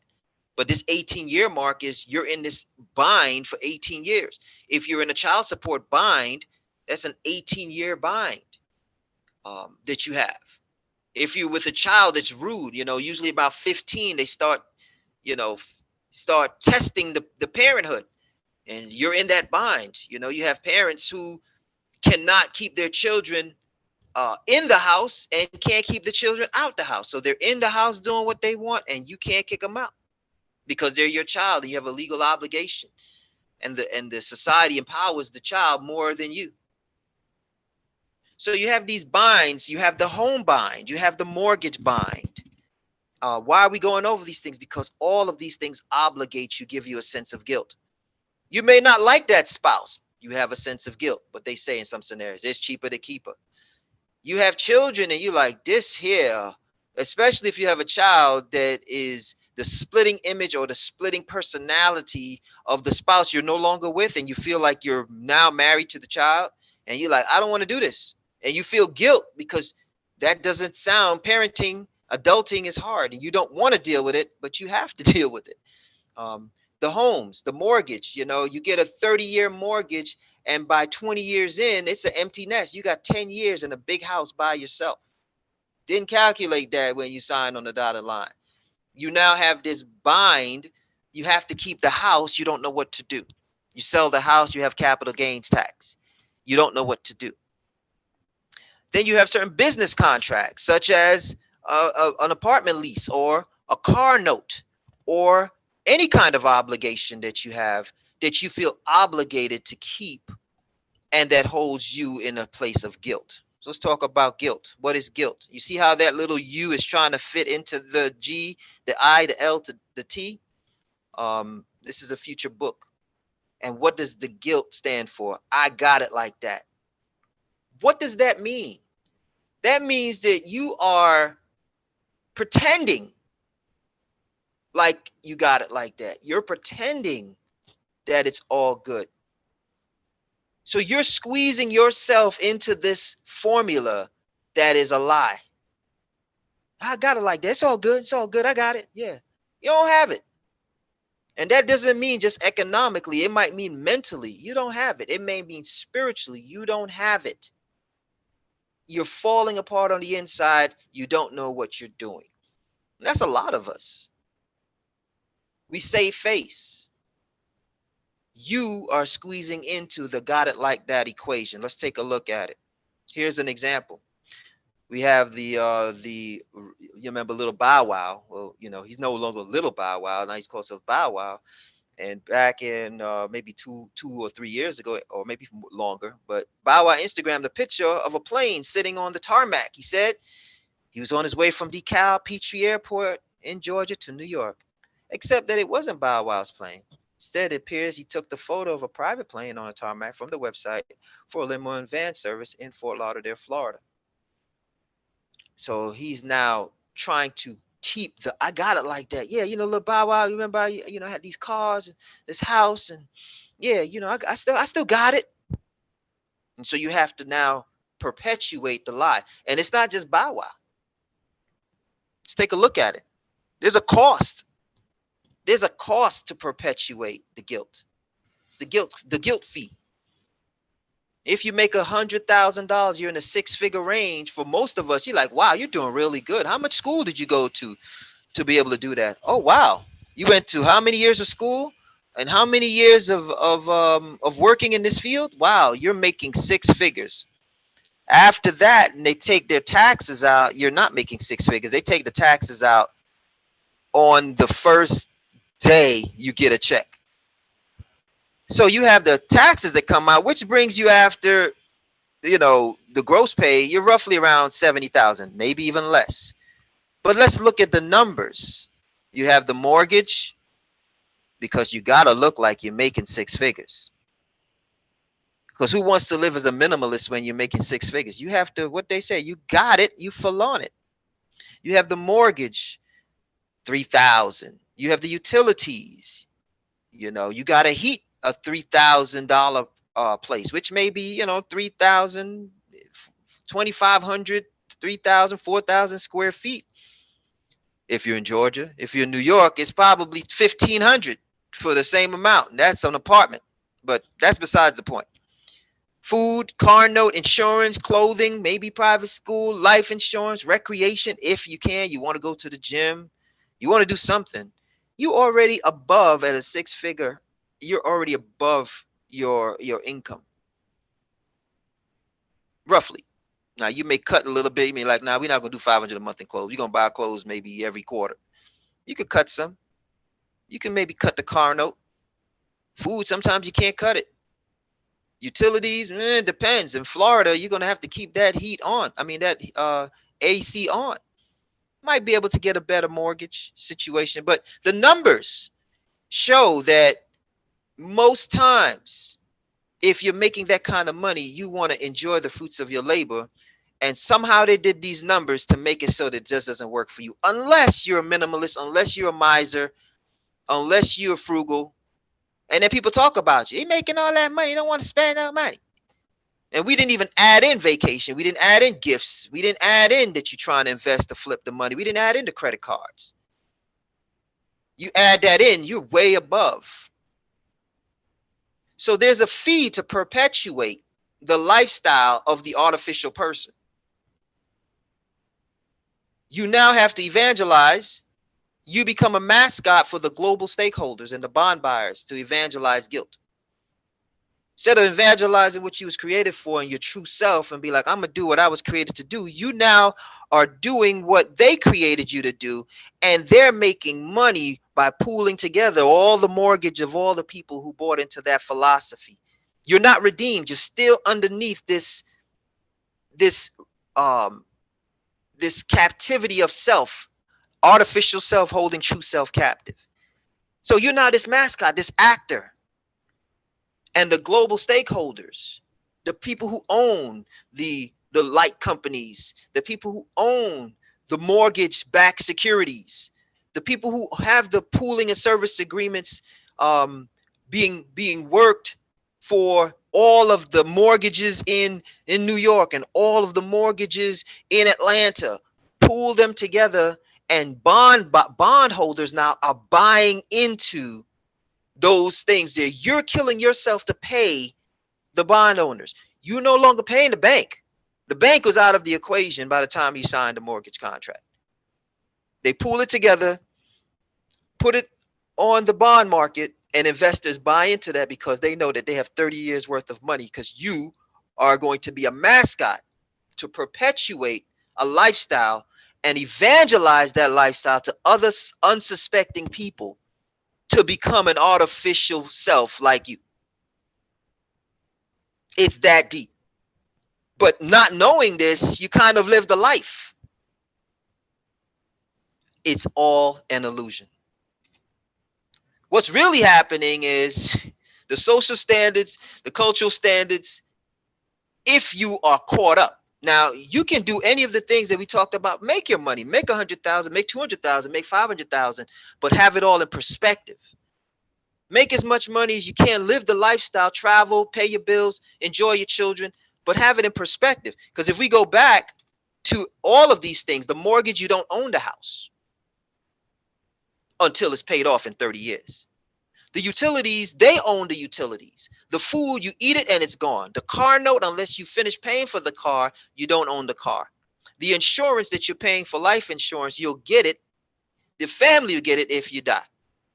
But this 18-year mark is, you're in this bind for 18 years. If you're in a child support bind, That's an 18-year bind that you have. If you're with a child that's rude, usually about 15, they start, start testing the parenthood, and you're in that bind. You have parents who cannot keep their children in the house and can't keep the children out the house. So they're in the house doing what they want, and you can't kick them out because they're your child and you have a legal obligation. And the society empowers the child more than you. So you have these binds. You have the home bind. You have the mortgage bind. Why are we going over these things? Because all of these things obligate you, give you a sense of guilt. You may not like that spouse. You have a sense of guilt, but they say in some scenarios, it's cheaper to keep her. You have children and you like this here, especially if you have a child that is the splitting image or the splitting personality of the spouse you're no longer with, and you feel like you're now married to the child, and you're like, I don't want to do this. And you feel guilt because that doesn't sound, parenting, adulting is hard, and you don't want to deal with it, but you have to deal with it. The homes, the mortgage, you get a 30-year mortgage, and by 20 years in, it's an empty nest. You got 10 years in a big house by yourself. Didn't calculate that when you signed on the dotted line. You now have this bind. You have to keep the house. You don't know what to do. You sell the house, you have capital gains tax. You don't know what to do. Then you have certain business contracts, such as an apartment lease or a car note or any kind of obligation that you have that you feel obligated to keep, and that holds you in a place of guilt. So let's talk about guilt. What is guilt? You see how that little U is trying to fit into the G, the I, the L, to the T? This is a future book. And what does the guilt stand for? I got it like that. What does that mean? That means that you are pretending like you got it like that. You're pretending that it's all good. So you're squeezing yourself into this formula that is a lie. I got it like that. It's all good. It's all good. I got it. Yeah. You don't have it. And that doesn't mean just economically. It might mean mentally. You don't have it. It may mean spiritually. You don't have it. You're falling apart on the inside. You don't know what you're doing. And that's a lot of us. We save face. You are squeezing into the got it like that equation. Let's take a look at it. Here's an example. We have you remember Little Bow Wow? Well, he's no longer Little Bow Wow. Now he's called himself Bow Wow. And back in maybe two or 3 years ago, or maybe longer, but Bow Wow Instagrammed a picture of a plane sitting on the tarmac. He said he was on his way from DeKalb Petrie Airport in Georgia to New York, except that it wasn't Bow Wow's plane. Instead, it appears he took the photo of a private plane on a tarmac from the website for a limo and van service in Fort Lauderdale, Florida. So he's now trying to keep the I got it like that. Yeah, Little Bow Wow, you remember I had these cars and this house, and yeah, I still got it. And so you have to now perpetuate the lie. And it's not just Bow Wow. Let's take a look at it. There's a cost. There's a cost to perpetuate the guilt. It's the guilt fee. If you make $100,000, you're in a six-figure range. For most of us, you're like, wow, you're doing really good. How much school did you go to be able to do that? Oh, wow. You went to how many years of school and how many years of working in this field? Wow, you're making six figures. After that, and they take their taxes out, you're not making six figures. They take the taxes out on the first day you get a check. So you have the taxes that come out, which brings you after, the gross pay, you're roughly around 70,000, maybe even less. But let's look at the numbers. You have the mortgage, because you got to look like you're making six figures. Because who wants to live as a minimalist when you're making six figures? You have to, what they say, you got it, you full on it. You have the mortgage, 3,000. You have the utilities. You got to heat a $3,000 place, which may be, 3,000, 2,500, 3,000, 4,000 square feet. If you're in Georgia, if you're in New York, it's probably 1,500 for the same amount. And that's an apartment, but that's besides the point. Food, car note, insurance, clothing, maybe private school, life insurance, recreation. If you can, you want to go to the gym, you want to do something. You already above at a 6-figure. You're already above your income, roughly. Now you may cut a little bit. You may like, nah, we're not gonna do 500 a month in clothes. We're gonna buy clothes maybe every quarter. You could cut some. You can maybe cut the car note. Food, sometimes you can't cut it. Utilities, it depends. In Florida, you're gonna have to keep that heat on. I mean that AC on. Might be able to get a better mortgage situation, but the numbers show that most times, if you're making that kind of money, you want to enjoy the fruits of your labor. And somehow they did these numbers to make it so that it just doesn't work for you. Unless you're a minimalist, unless you're a miser, unless you're frugal. And then people talk about you. You're making all that money. You don't want to spend that money. And we didn't even add in vacation. We didn't add in gifts. We didn't add in that you're trying to invest to flip the money. We didn't add in the credit cards. You add that in, you're way above. So there's a fee to perpetuate the lifestyle of the artificial person. You now have to evangelize. You become a mascot for the global stakeholders and the bond buyers to evangelize guilt. Instead of evangelizing what you was created for and your true self and be like, I'm going to do what I was created to do, you now are doing what they created you to do, and they're making money by pooling together all the mortgage of all the people who bought into that philosophy. You're not redeemed. You're still underneath this captivity of self, artificial self holding true self captive. So you're now this mascot, this actor. And the global stakeholders, the people who own the light companies, the people who own the mortgage-backed securities, the people who have the pooling and service agreements being worked for all of the mortgages in New York and all of the mortgages in Atlanta, pool them together, and bond holders now are buying into those things there. You're killing yourself to pay the bond owners. You're no longer paying the bank. The bank was out of the equation by the time you signed the mortgage contract. They pool it together, put it on the bond market, and investors buy into that because they know that they have 30 years worth of money, because you are going to be a mascot to perpetuate a lifestyle and evangelize that lifestyle to other unsuspecting people to become an artificial self like you. It's that deep. But not knowing this, you kind of live the life. It's all an illusion. What's really happening is the social standards, the cultural standards, if you are caught up. Now, you can do any of the things that we talked about. Make your money, make 100,000, make 200,000, make 500,000, but have it all in perspective. Make as much money as you can, live the lifestyle, travel, pay your bills, enjoy your children, but have it in perspective. Because if we go back to all of these things, the mortgage, you don't own the house until it's paid off in 30 years. The utilities, they own the utilities. The food, you eat it and it's gone. The car note, unless you finish paying for the car, you don't own the car. The insurance that you're paying for life insurance, you'll get it. The family will get it if you die.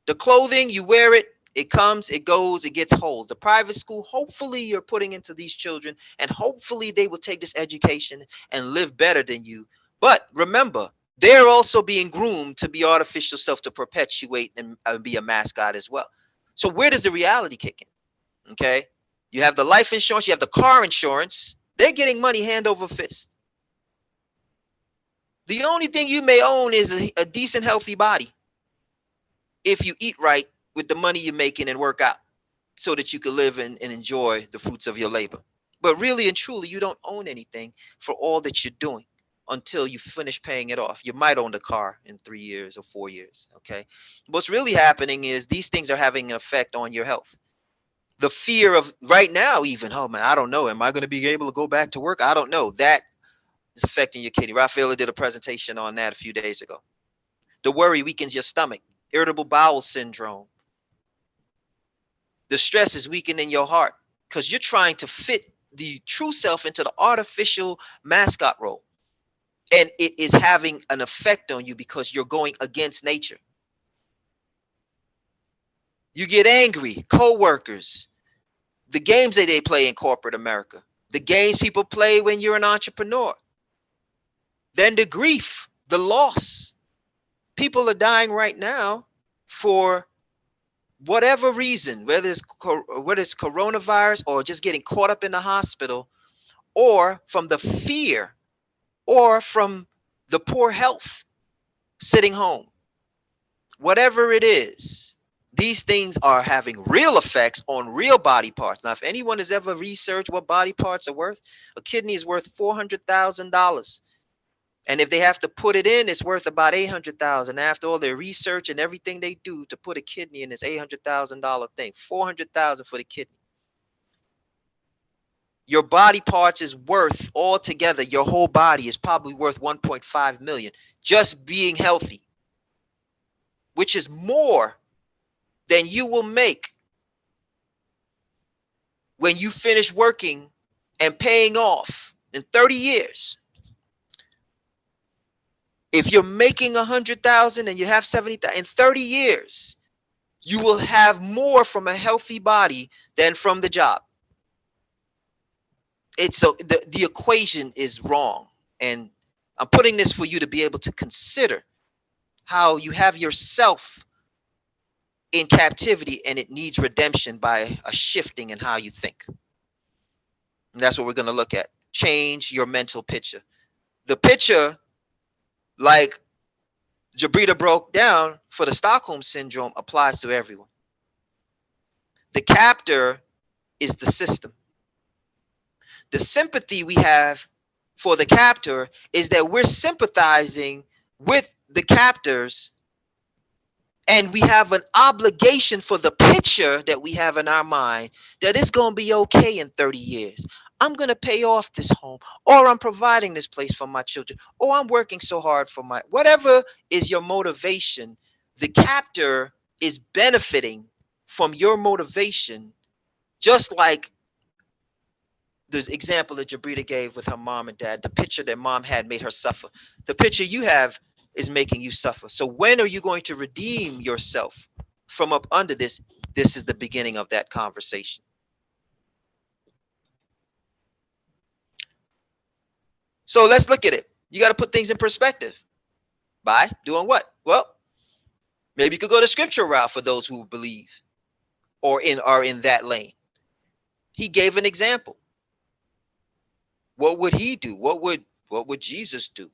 The clothing, you wear it. It comes, it goes, it gets holes. The private school, hopefully you're putting into these children, and hopefully they will take this education and live better than you. But remember, they're also being groomed to be artificial self, to perpetuate and be a mascot as well. So where does the reality kick in? Okay. You have the life insurance, you have the car insurance. They're getting money hand over fist. The only thing you may own is a decent, healthy body. If you eat right, with the money you're making and work out so that you can live and enjoy the fruits of your labor. But really and truly, you don't own anything for all that you're doing until you finish paying it off. You might own the car in 3 years or 4 years, okay? What's really happening is these things are having an effect on your health. The fear of right now even, oh man, I don't know. Am I going to be able to go back to work? I don't know. That is affecting your kidney. Rafaela did a presentation on that a few days ago. The worry weakens your stomach, irritable bowel syndrome. The stress is weakening your heart because you're trying to fit the true self into the artificial mascot role. And it is having an effect on you because you're going against nature. You get angry, co-workers, the games that they play in corporate America, the games people play when you're an entrepreneur, then the grief, the loss. People are dying right now for whatever reason, whether it's coronavirus or just getting caught up in the hospital, or from the fear, or from the poor health, sitting home. Whatever it is, these things are having real effects on real body parts. Now, if anyone has ever researched what body parts are worth, a kidney is worth $400,000. And if they have to put it in, it's worth about $800,000. After all their research and everything they do to put a kidney in this $800,000 thing, $400,000 for the kidney. Your body parts is worth altogether. Your whole body is probably worth 1.5 million just being healthy, which is more than you will make when you finish working and paying off in 30 years. If you're making 100,000 and you have 70,000 in 30 years, you will have more from a healthy body than from the job. It's so the equation is wrong. And I'm putting this for you to be able to consider how you have yourself in captivity and it needs redemption by a shifting in how you think. And that's what we're going to look at. Change your mental picture. The picture, like Jabrita broke down for the Stockholm Syndrome, applies to everyone. The captor is the system. The sympathy we have for the captor is that we're sympathizing with the captors, and we have an obligation for the picture that we have in our mind that it's going to be okay in 30 years. I'm going to pay off this home, or I'm providing this place for my children, or I'm working so hard for my, whatever is your motivation, the captor is benefiting from your motivation, just like the example that Jabrita gave with her mom and dad. The picture that mom had made her suffer. The picture you have is making you suffer. So when are you going to redeem yourself from up under this? This is the beginning of that conversation. So let's look at it. You got to put things in perspective. By doing what? Well, maybe you could go the scripture route for those who believe or are in that lane. He gave an example. What would he do? What would Jesus do?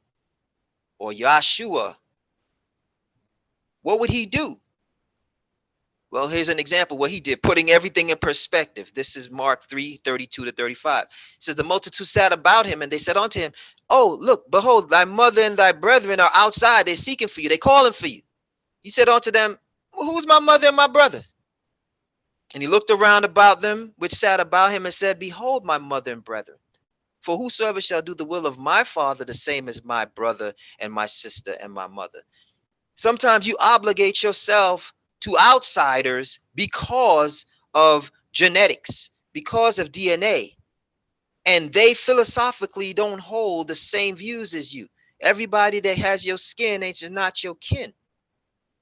Or Yahshua? What would he do? Well, here's an example what he did, putting everything in perspective. This is Mark 3:32-35. It says, the multitude sat about him, and they said unto him, oh, look, behold, thy mother and thy brethren are outside. They're seeking for you. They're calling for you. He said unto them, well, who's my mother and my brother? And he looked around about them, which sat about him, and said, behold, my mother and brethren. For whosoever shall do the will of my Father, the same as my brother and my sister and my mother. Sometimes you obligate yourself to outsiders because of genetics, because of DNA. And they philosophically don't hold the same views as you. Everybody that has your skin is not your kin.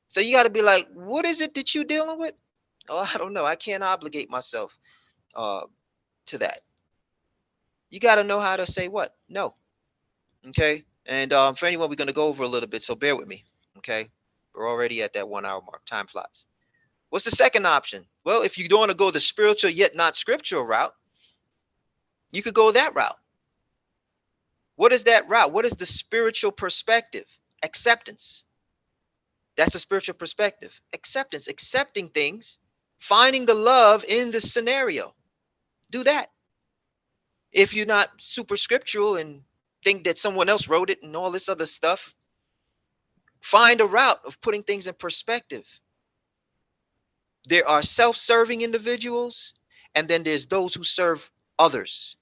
So you got to be like, what is it that you're dealing with? Oh, I don't know. I can't obligate myself to that. You got to know how to say what? No. Okay. And for anyone, we're going to go over a little bit. So bear with me. Okay. We're already at that 1 hour mark. Time flies. What's the second option? Well, if you don't want to go the spiritual yet not scriptural route, you could go that route. What is that route? What is the spiritual perspective? Acceptance. That's the spiritual perspective. Acceptance. Accepting things. Finding the love in the scenario. Do that. If you're not super scriptural and think that someone else wrote it and all this other stuff, find a route of putting things in perspective. There are self-serving individuals, and then there's those who serve others.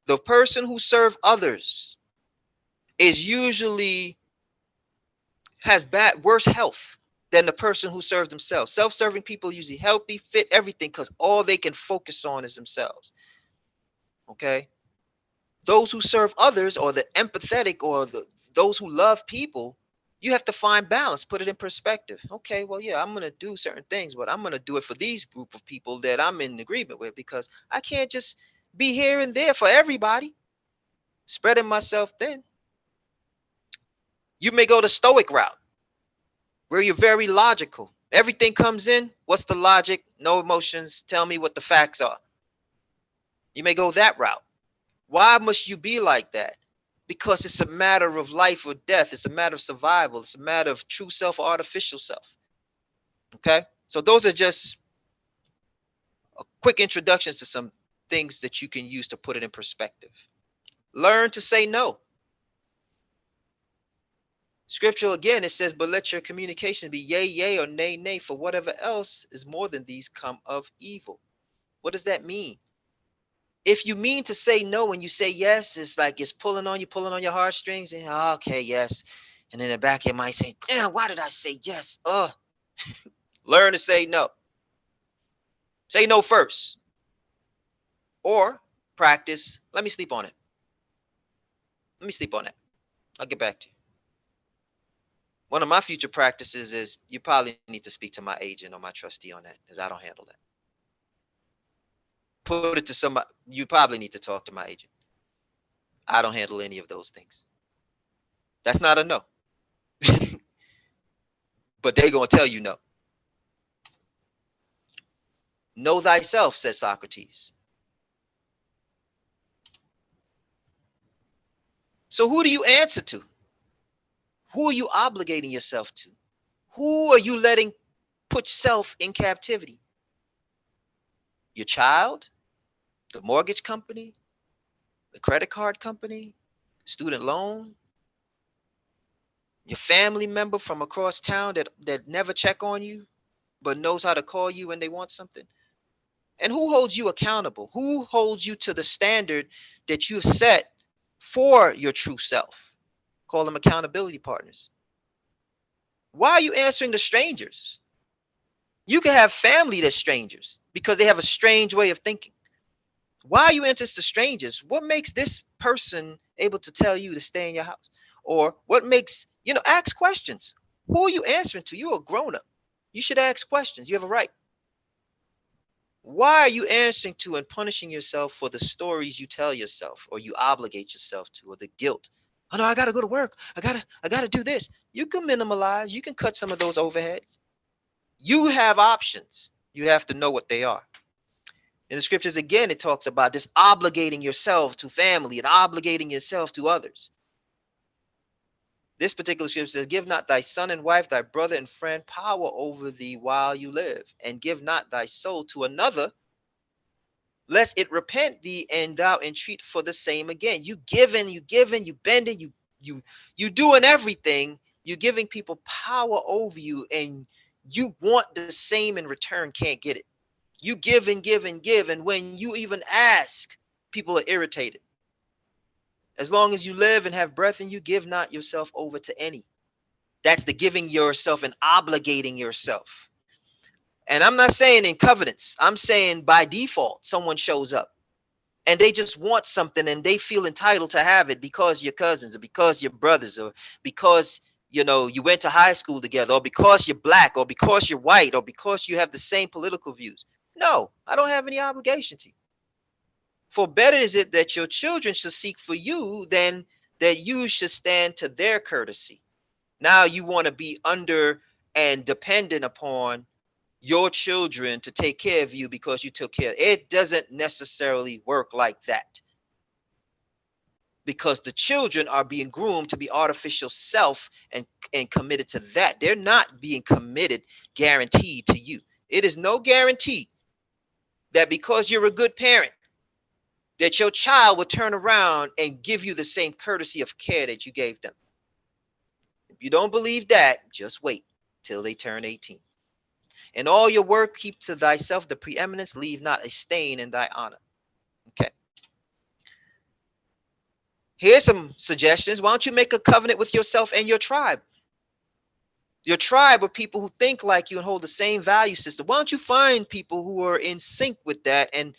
The person who serves others is usually has worse health than the person who serves themselves. Self-serving people are usually healthy, fit, everything, because all they can focus on is themselves. Okay. Those who serve others, or the empathetic, or those who love people, you have to find balance, put it in perspective. Okay, well, yeah, I'm going to do certain things, but I'm going to do it for these group of people that I'm in agreement with, because I can't just be here and there for everybody, spreading myself thin. You may go the stoic route, where you're very logical. Everything comes in. What's the logic? No emotions. Tell me what the facts are. You may go that route. Why must you be like that? Because it's a matter of life or death. It's a matter of survival. It's a matter of true self or artificial self. Okay? So those are just quick introductions to some things that you can use to put it in perspective. Learn to say no. Scripture again, it says, but let your communication be yea, yea, or nay, nay, for whatever else is more than these come of evil. What does that mean? If you mean to say no when you say yes, it's like it's pulling on your heartstrings, and okay, yes. And in the back, it might say, damn, why did I say yes? Learn to say no. Say no first. Or practice, let me sleep on it. Let me sleep on it. I'll get back to you. One of my future practices is you probably need to speak to my agent or my trustee on that, because I don't handle that. Put it to somebody. You probably need to talk to my agent. I don't handle any of those things. That's not a no. But they're going to tell you no. Know thyself, said Socrates. So who do you answer to? Who are you obligating yourself to? Who are you letting put self in captivity? Your child? The mortgage company? The credit card company? Student loan? Your family member from across town that never check on you, but knows how to call you when they want something? And who holds you accountable? Who holds you to the standard that you've set for your true self? Call them accountability partners. Why are you answering the strangers? You can have family that's strangers because they have a strange way of thinking. Why are you answering the strangers? What makes this person able to tell you to stay in your house? Or what makes, ask questions. Who are you answering to? You're a grown up. You should ask questions. You have a right. Why are you answering to and punishing yourself for the stories you tell yourself, or you obligate yourself to, or the guilt? Oh no, I gotta go to work. I gotta do this. You can minimalize, you can cut some of those overheads. You have options. You have to know what they are. In the scriptures, again, it talks about this obligating yourself to family and obligating yourself to others. This particular scripture says, give not thy son and wife, thy brother and friend power over thee while you live, and give not thy soul to another, lest it repent thee and thou entreat for the same again. You giving, you bending, you doing everything. You're giving people power over you, and you want the same in return, can't get it. You give and give and give, and when you even ask, people are irritated. As long as you live and have breath in you, give not yourself over to any. That's the giving yourself and obligating yourself. And I'm not saying in covenants. I'm saying by default, someone shows up and they just want something and they feel entitled to have it because you're cousins, or because you're brothers, or because, you went to high school together, or because you're black, or because you're white, or because you have the same political views. No, I don't have any obligation to you. For better is it that your children should seek for you than that you should stand to their courtesy. Now you want to be under and dependent upon your children to take care of you because you took care. It doesn't necessarily work like that, because the children are being groomed to be artificial self and committed to that. They're not being committed, guaranteed to you. It is no guarantee that because you're a good parent, that your child will turn around and give you the same courtesy of care that you gave them. If you don't believe that, just wait till they turn 18. In all your work, keep to thyself the preeminence, leave not a stain in thy honor. Okay. Here's some suggestions. Why don't you make a covenant with yourself and your tribe? Your tribe are people who think like you and hold the same value system. Why don't you find people who are in sync with that and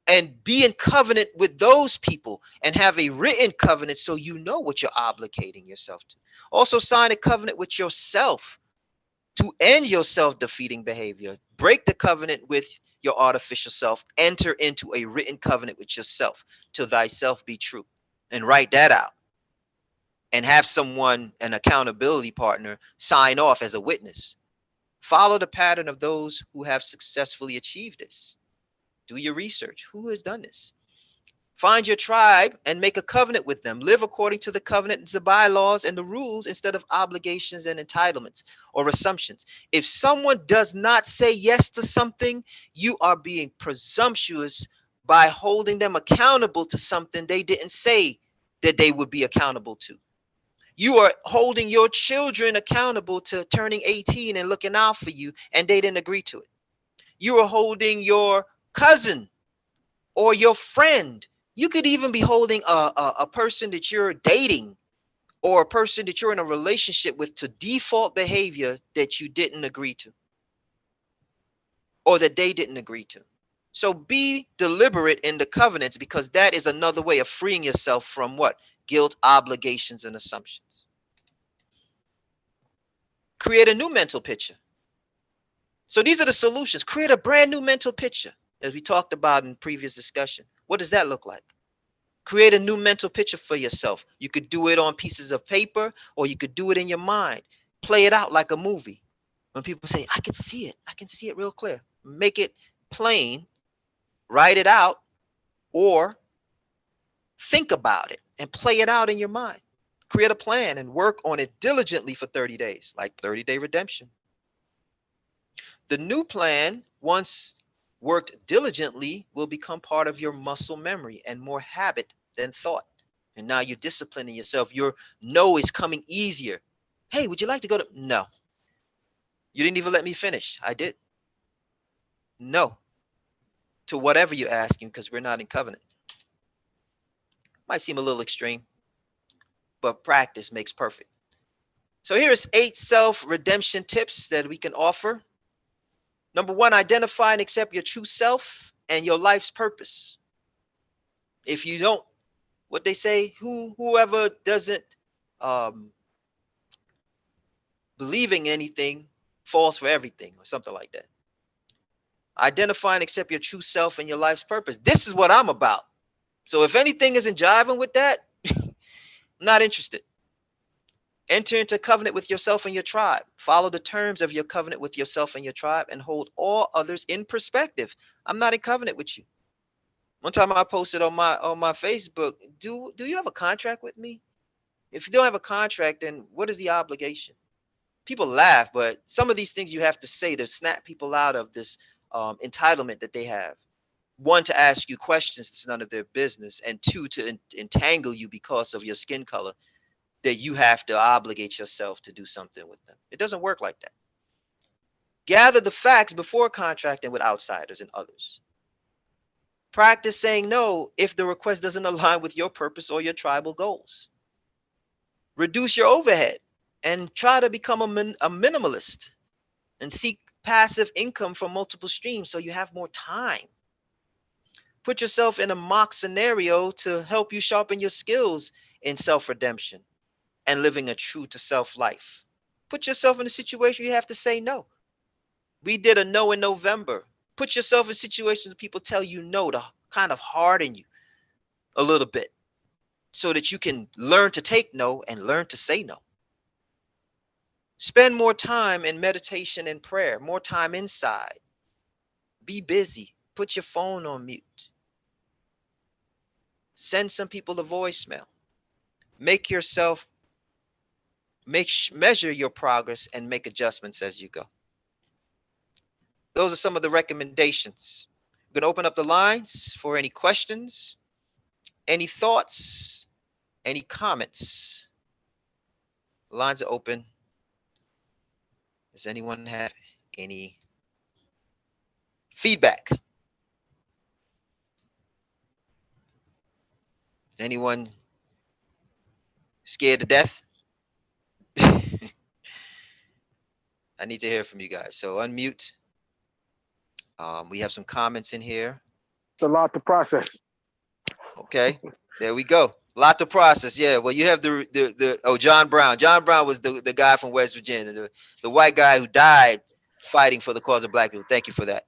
and be in covenant with those people and have a written covenant so you know what you're obligating yourself to. Also sign a covenant with yourself to end your self-defeating behavior. Break the covenant with your artificial self. Enter into a written covenant with yourself. To thyself be true. And write that out. And have someone, an accountability partner, sign off as a witness. Follow the pattern of those who have successfully achieved this. Do your research. Who has done this? Find your tribe and make a covenant with them. Live according to the covenant, the bylaws, and the rules instead of obligations and entitlements or assumptions. If someone does not say yes to something, you are being presumptuous by holding them accountable to something they didn't say that they would be accountable to. You are holding your children accountable to turning 18 and looking out for you, and they didn't agree to it. You are holding your cousin or your friend. You could even be holding a person that you're dating or a person that you're in a relationship with to default behavior that you didn't agree to or that they didn't agree to. So be deliberate in the covenants, because that is another way of freeing yourself from what? Guilt, obligations, and assumptions. Create a new mental picture. So these are the solutions. Create a brand new mental picture, as we talked about in previous discussion. What does that look like? Create a new mental picture for yourself. You could do it on pieces of paper, or you could do it in your mind. Play it out like a movie. When people say, I can see it real clear. Make it plain, write it out, or think about it and play it out in your mind. Create a plan and work on it diligently for 30 days, like 30-day redemption. The new plan, once worked diligently, will become part of your muscle memory and more habit than thought. And now you're disciplining yourself. Your no is coming easier. Hey, would you like to go to? No. You didn't even let me finish. I did. No. To whatever you're asking, because we're not in covenant. Might seem a little extreme, but practice makes perfect. So here's 8 self-redemption tips that we can offer. Number 1, identify and accept your true self and your life's purpose. If you don't, what they say, whoever doesn't believing anything falls for everything, or something like that. Identify and accept your true self and your life's purpose. This is what I'm about. So if anything isn't jiving with that, I'm not interested. Enter into covenant with yourself and your tribe. Follow the terms of your covenant with yourself and your tribe, and hold all others in perspective. I'm not in covenant with you. One time I posted on my Facebook, do you have a contract with me? If you don't have a contract, then what is the obligation? People laugh, but some of these things you have to say to snap people out of this entitlement that they have. 1, to ask you questions that's none of their business, and 2, to entangle you because of your skin color, that you have to obligate yourself to do something with them. It doesn't work like that. Gather the facts before contracting with outsiders and others. Practice saying no if the request doesn't align with your purpose or your tribal goals. Reduce your overhead and try to become a minimalist and seek passive income from multiple streams so you have more time. Put yourself in a mock scenario to help you sharpen your skills in self-redemption and living a true to self life. Put yourself in a situation you have to say no. We did a no in November. Put yourself in situations where people tell you no to kind of harden you a little bit so that you can learn to take no and learn to say no. Spend more time in meditation and prayer, more time inside. Be busy. Put your phone on mute. Send some people a voicemail. Make yourself measure your progress and make adjustments as you go. Those are some of the recommendations. I'm going to open up the lines for any questions, any thoughts, any comments. The lines are open. Does anyone have any feedback? Anyone scared to death? I need to hear from you guys. So unmute. We have some comments in here. It's a lot to process. Okay, there we go. Lot to process. Yeah. Well, you have the John Brown. John Brown was the guy from West Virginia, the white guy who died fighting for the cause of black people. Thank you for that.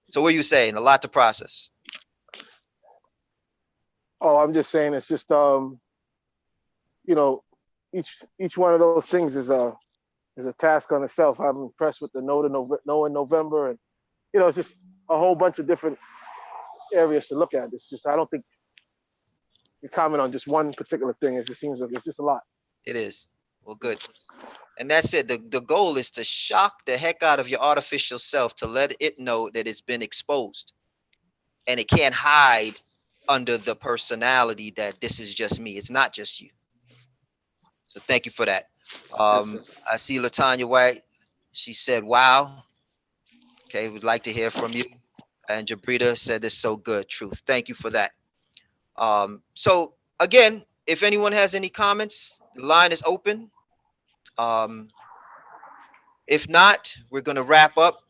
So what are you saying? A lot to process. Oh, I'm just saying it's just you know, each one of those things is a task on itself. I'm impressed with the No in November, and you know, it's just a whole bunch of different areas to look at. It's just I don't think you comment on just one particular thing. It just seems like it's just a lot. It is. Well, good. And that's it. The goal is to shock the heck out of your artificial self to let it know that it's been exposed. And it can't hide under the personality that this is just me. It's not just you. So thank you for that. I see Latanya White. She said, wow. Okay, we'd like to hear from you. And Jabrita said it's so good. Truth. Thank you for that. So again, if anyone has any comments, the line is open. If not, we're going to wrap up,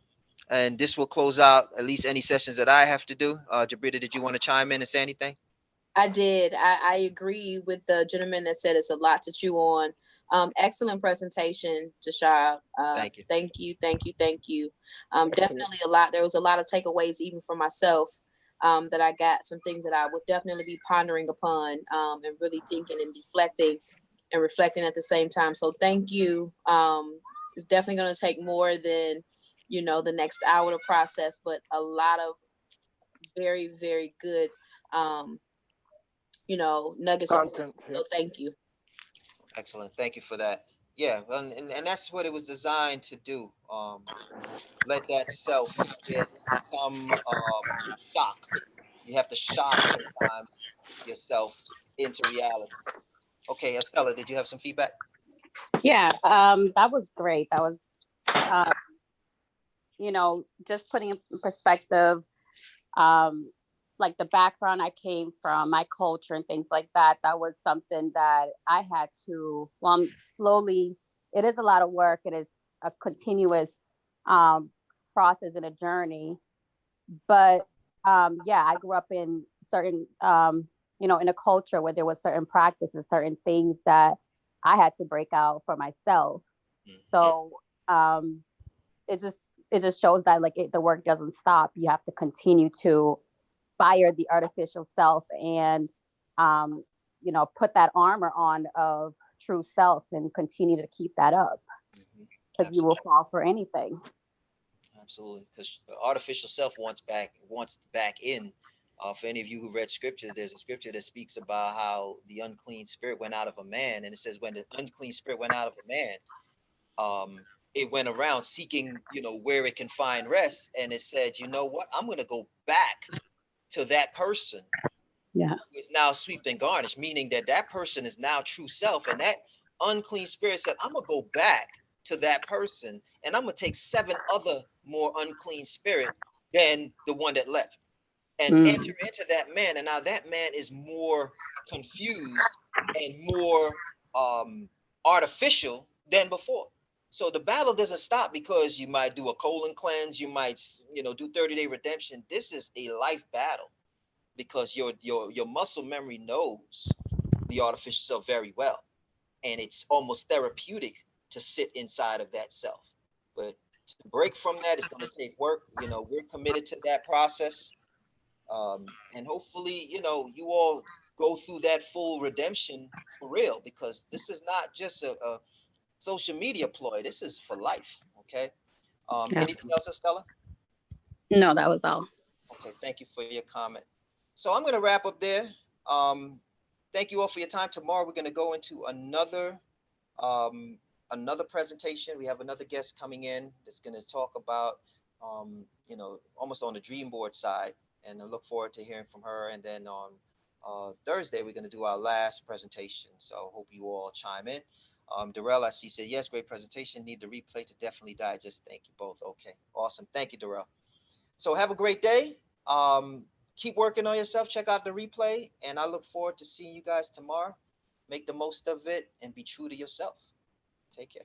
and this will close out at least any sessions that I have to do. Jabrita, did you want to chime in and say anything? I did. I agree with the gentleman that said it's a lot to chew on. Excellent presentation, Jashab. Thank you. Thank you. Definitely a lot. There was a lot of takeaways even for myself that I got, some things that I would definitely be pondering upon and really thinking and reflecting at the same time. So thank you. It's definitely going to take more than, the next hour to process, but a lot of very, very good, nuggets Content. So thank you. Excellent. Thank you for that. Yeah, and that's what it was designed to do. Let that self get some shock. You have to shock sometimes yourself into reality. Okay, Estella, did you have some feedback? Yeah, that was great. That was, just putting in perspective, like the background I came from, my culture and things like that. That was something that I had to, slowly, it is a lot of work. It is a continuous process and a journey. But I grew up in certain, in a culture where there was certain practices, certain things that I had to break out for myself. So it just shows that the work doesn't stop. You have to continue to fire the artificial self and put that armor on of true self and continue to keep that up, because you will fall for anything. Absolutely, because the artificial self wants back in. For any of you who read scriptures, there's a scripture that speaks about how the unclean spirit went out of a man, and it says when the unclean spirit went out of a man, it went around seeking, where it can find rest, and it said, you know what, I'm going to go back to that person. Yeah, who is now swept and garnished, meaning that person is now true self, and that unclean spirit said, I'm gonna go back to that person, and I'm gonna take 7 other more unclean spirit than the one that left, and enter into that man, and now that man is more confused and more artificial than before. So the battle doesn't stop because you might do a colon cleanse, you might do 30-day redemption. This is a life battle, because your muscle memory knows the artificial self very well, and it's almost therapeutic to sit inside of that self. But to break from that is going to take work. We're committed to that process, and hopefully, you all go through that full redemption for real, because this is not just a social media ploy. This is for life. Okay. Anything else, Estella? No, that was all. Okay, thank you for your comment. So I'm going to wrap up there. Thank you all for your time. Tomorrow we're going to go into another presentation. We have another guest coming in that's going to talk about, almost on the dream board side, and I look forward to hearing from her. And then on Thursday we're going to do our last presentation. So hope you all chime in. Darrell, I see, said yes, great presentation. Need the replay to definitely digest. Thank you both. Okay, awesome. Thank you, Darrell. So have a great day. Keep working on yourself. Check out the replay, and I look forward to seeing you guys tomorrow. Make the most of it and be true to yourself. Take care.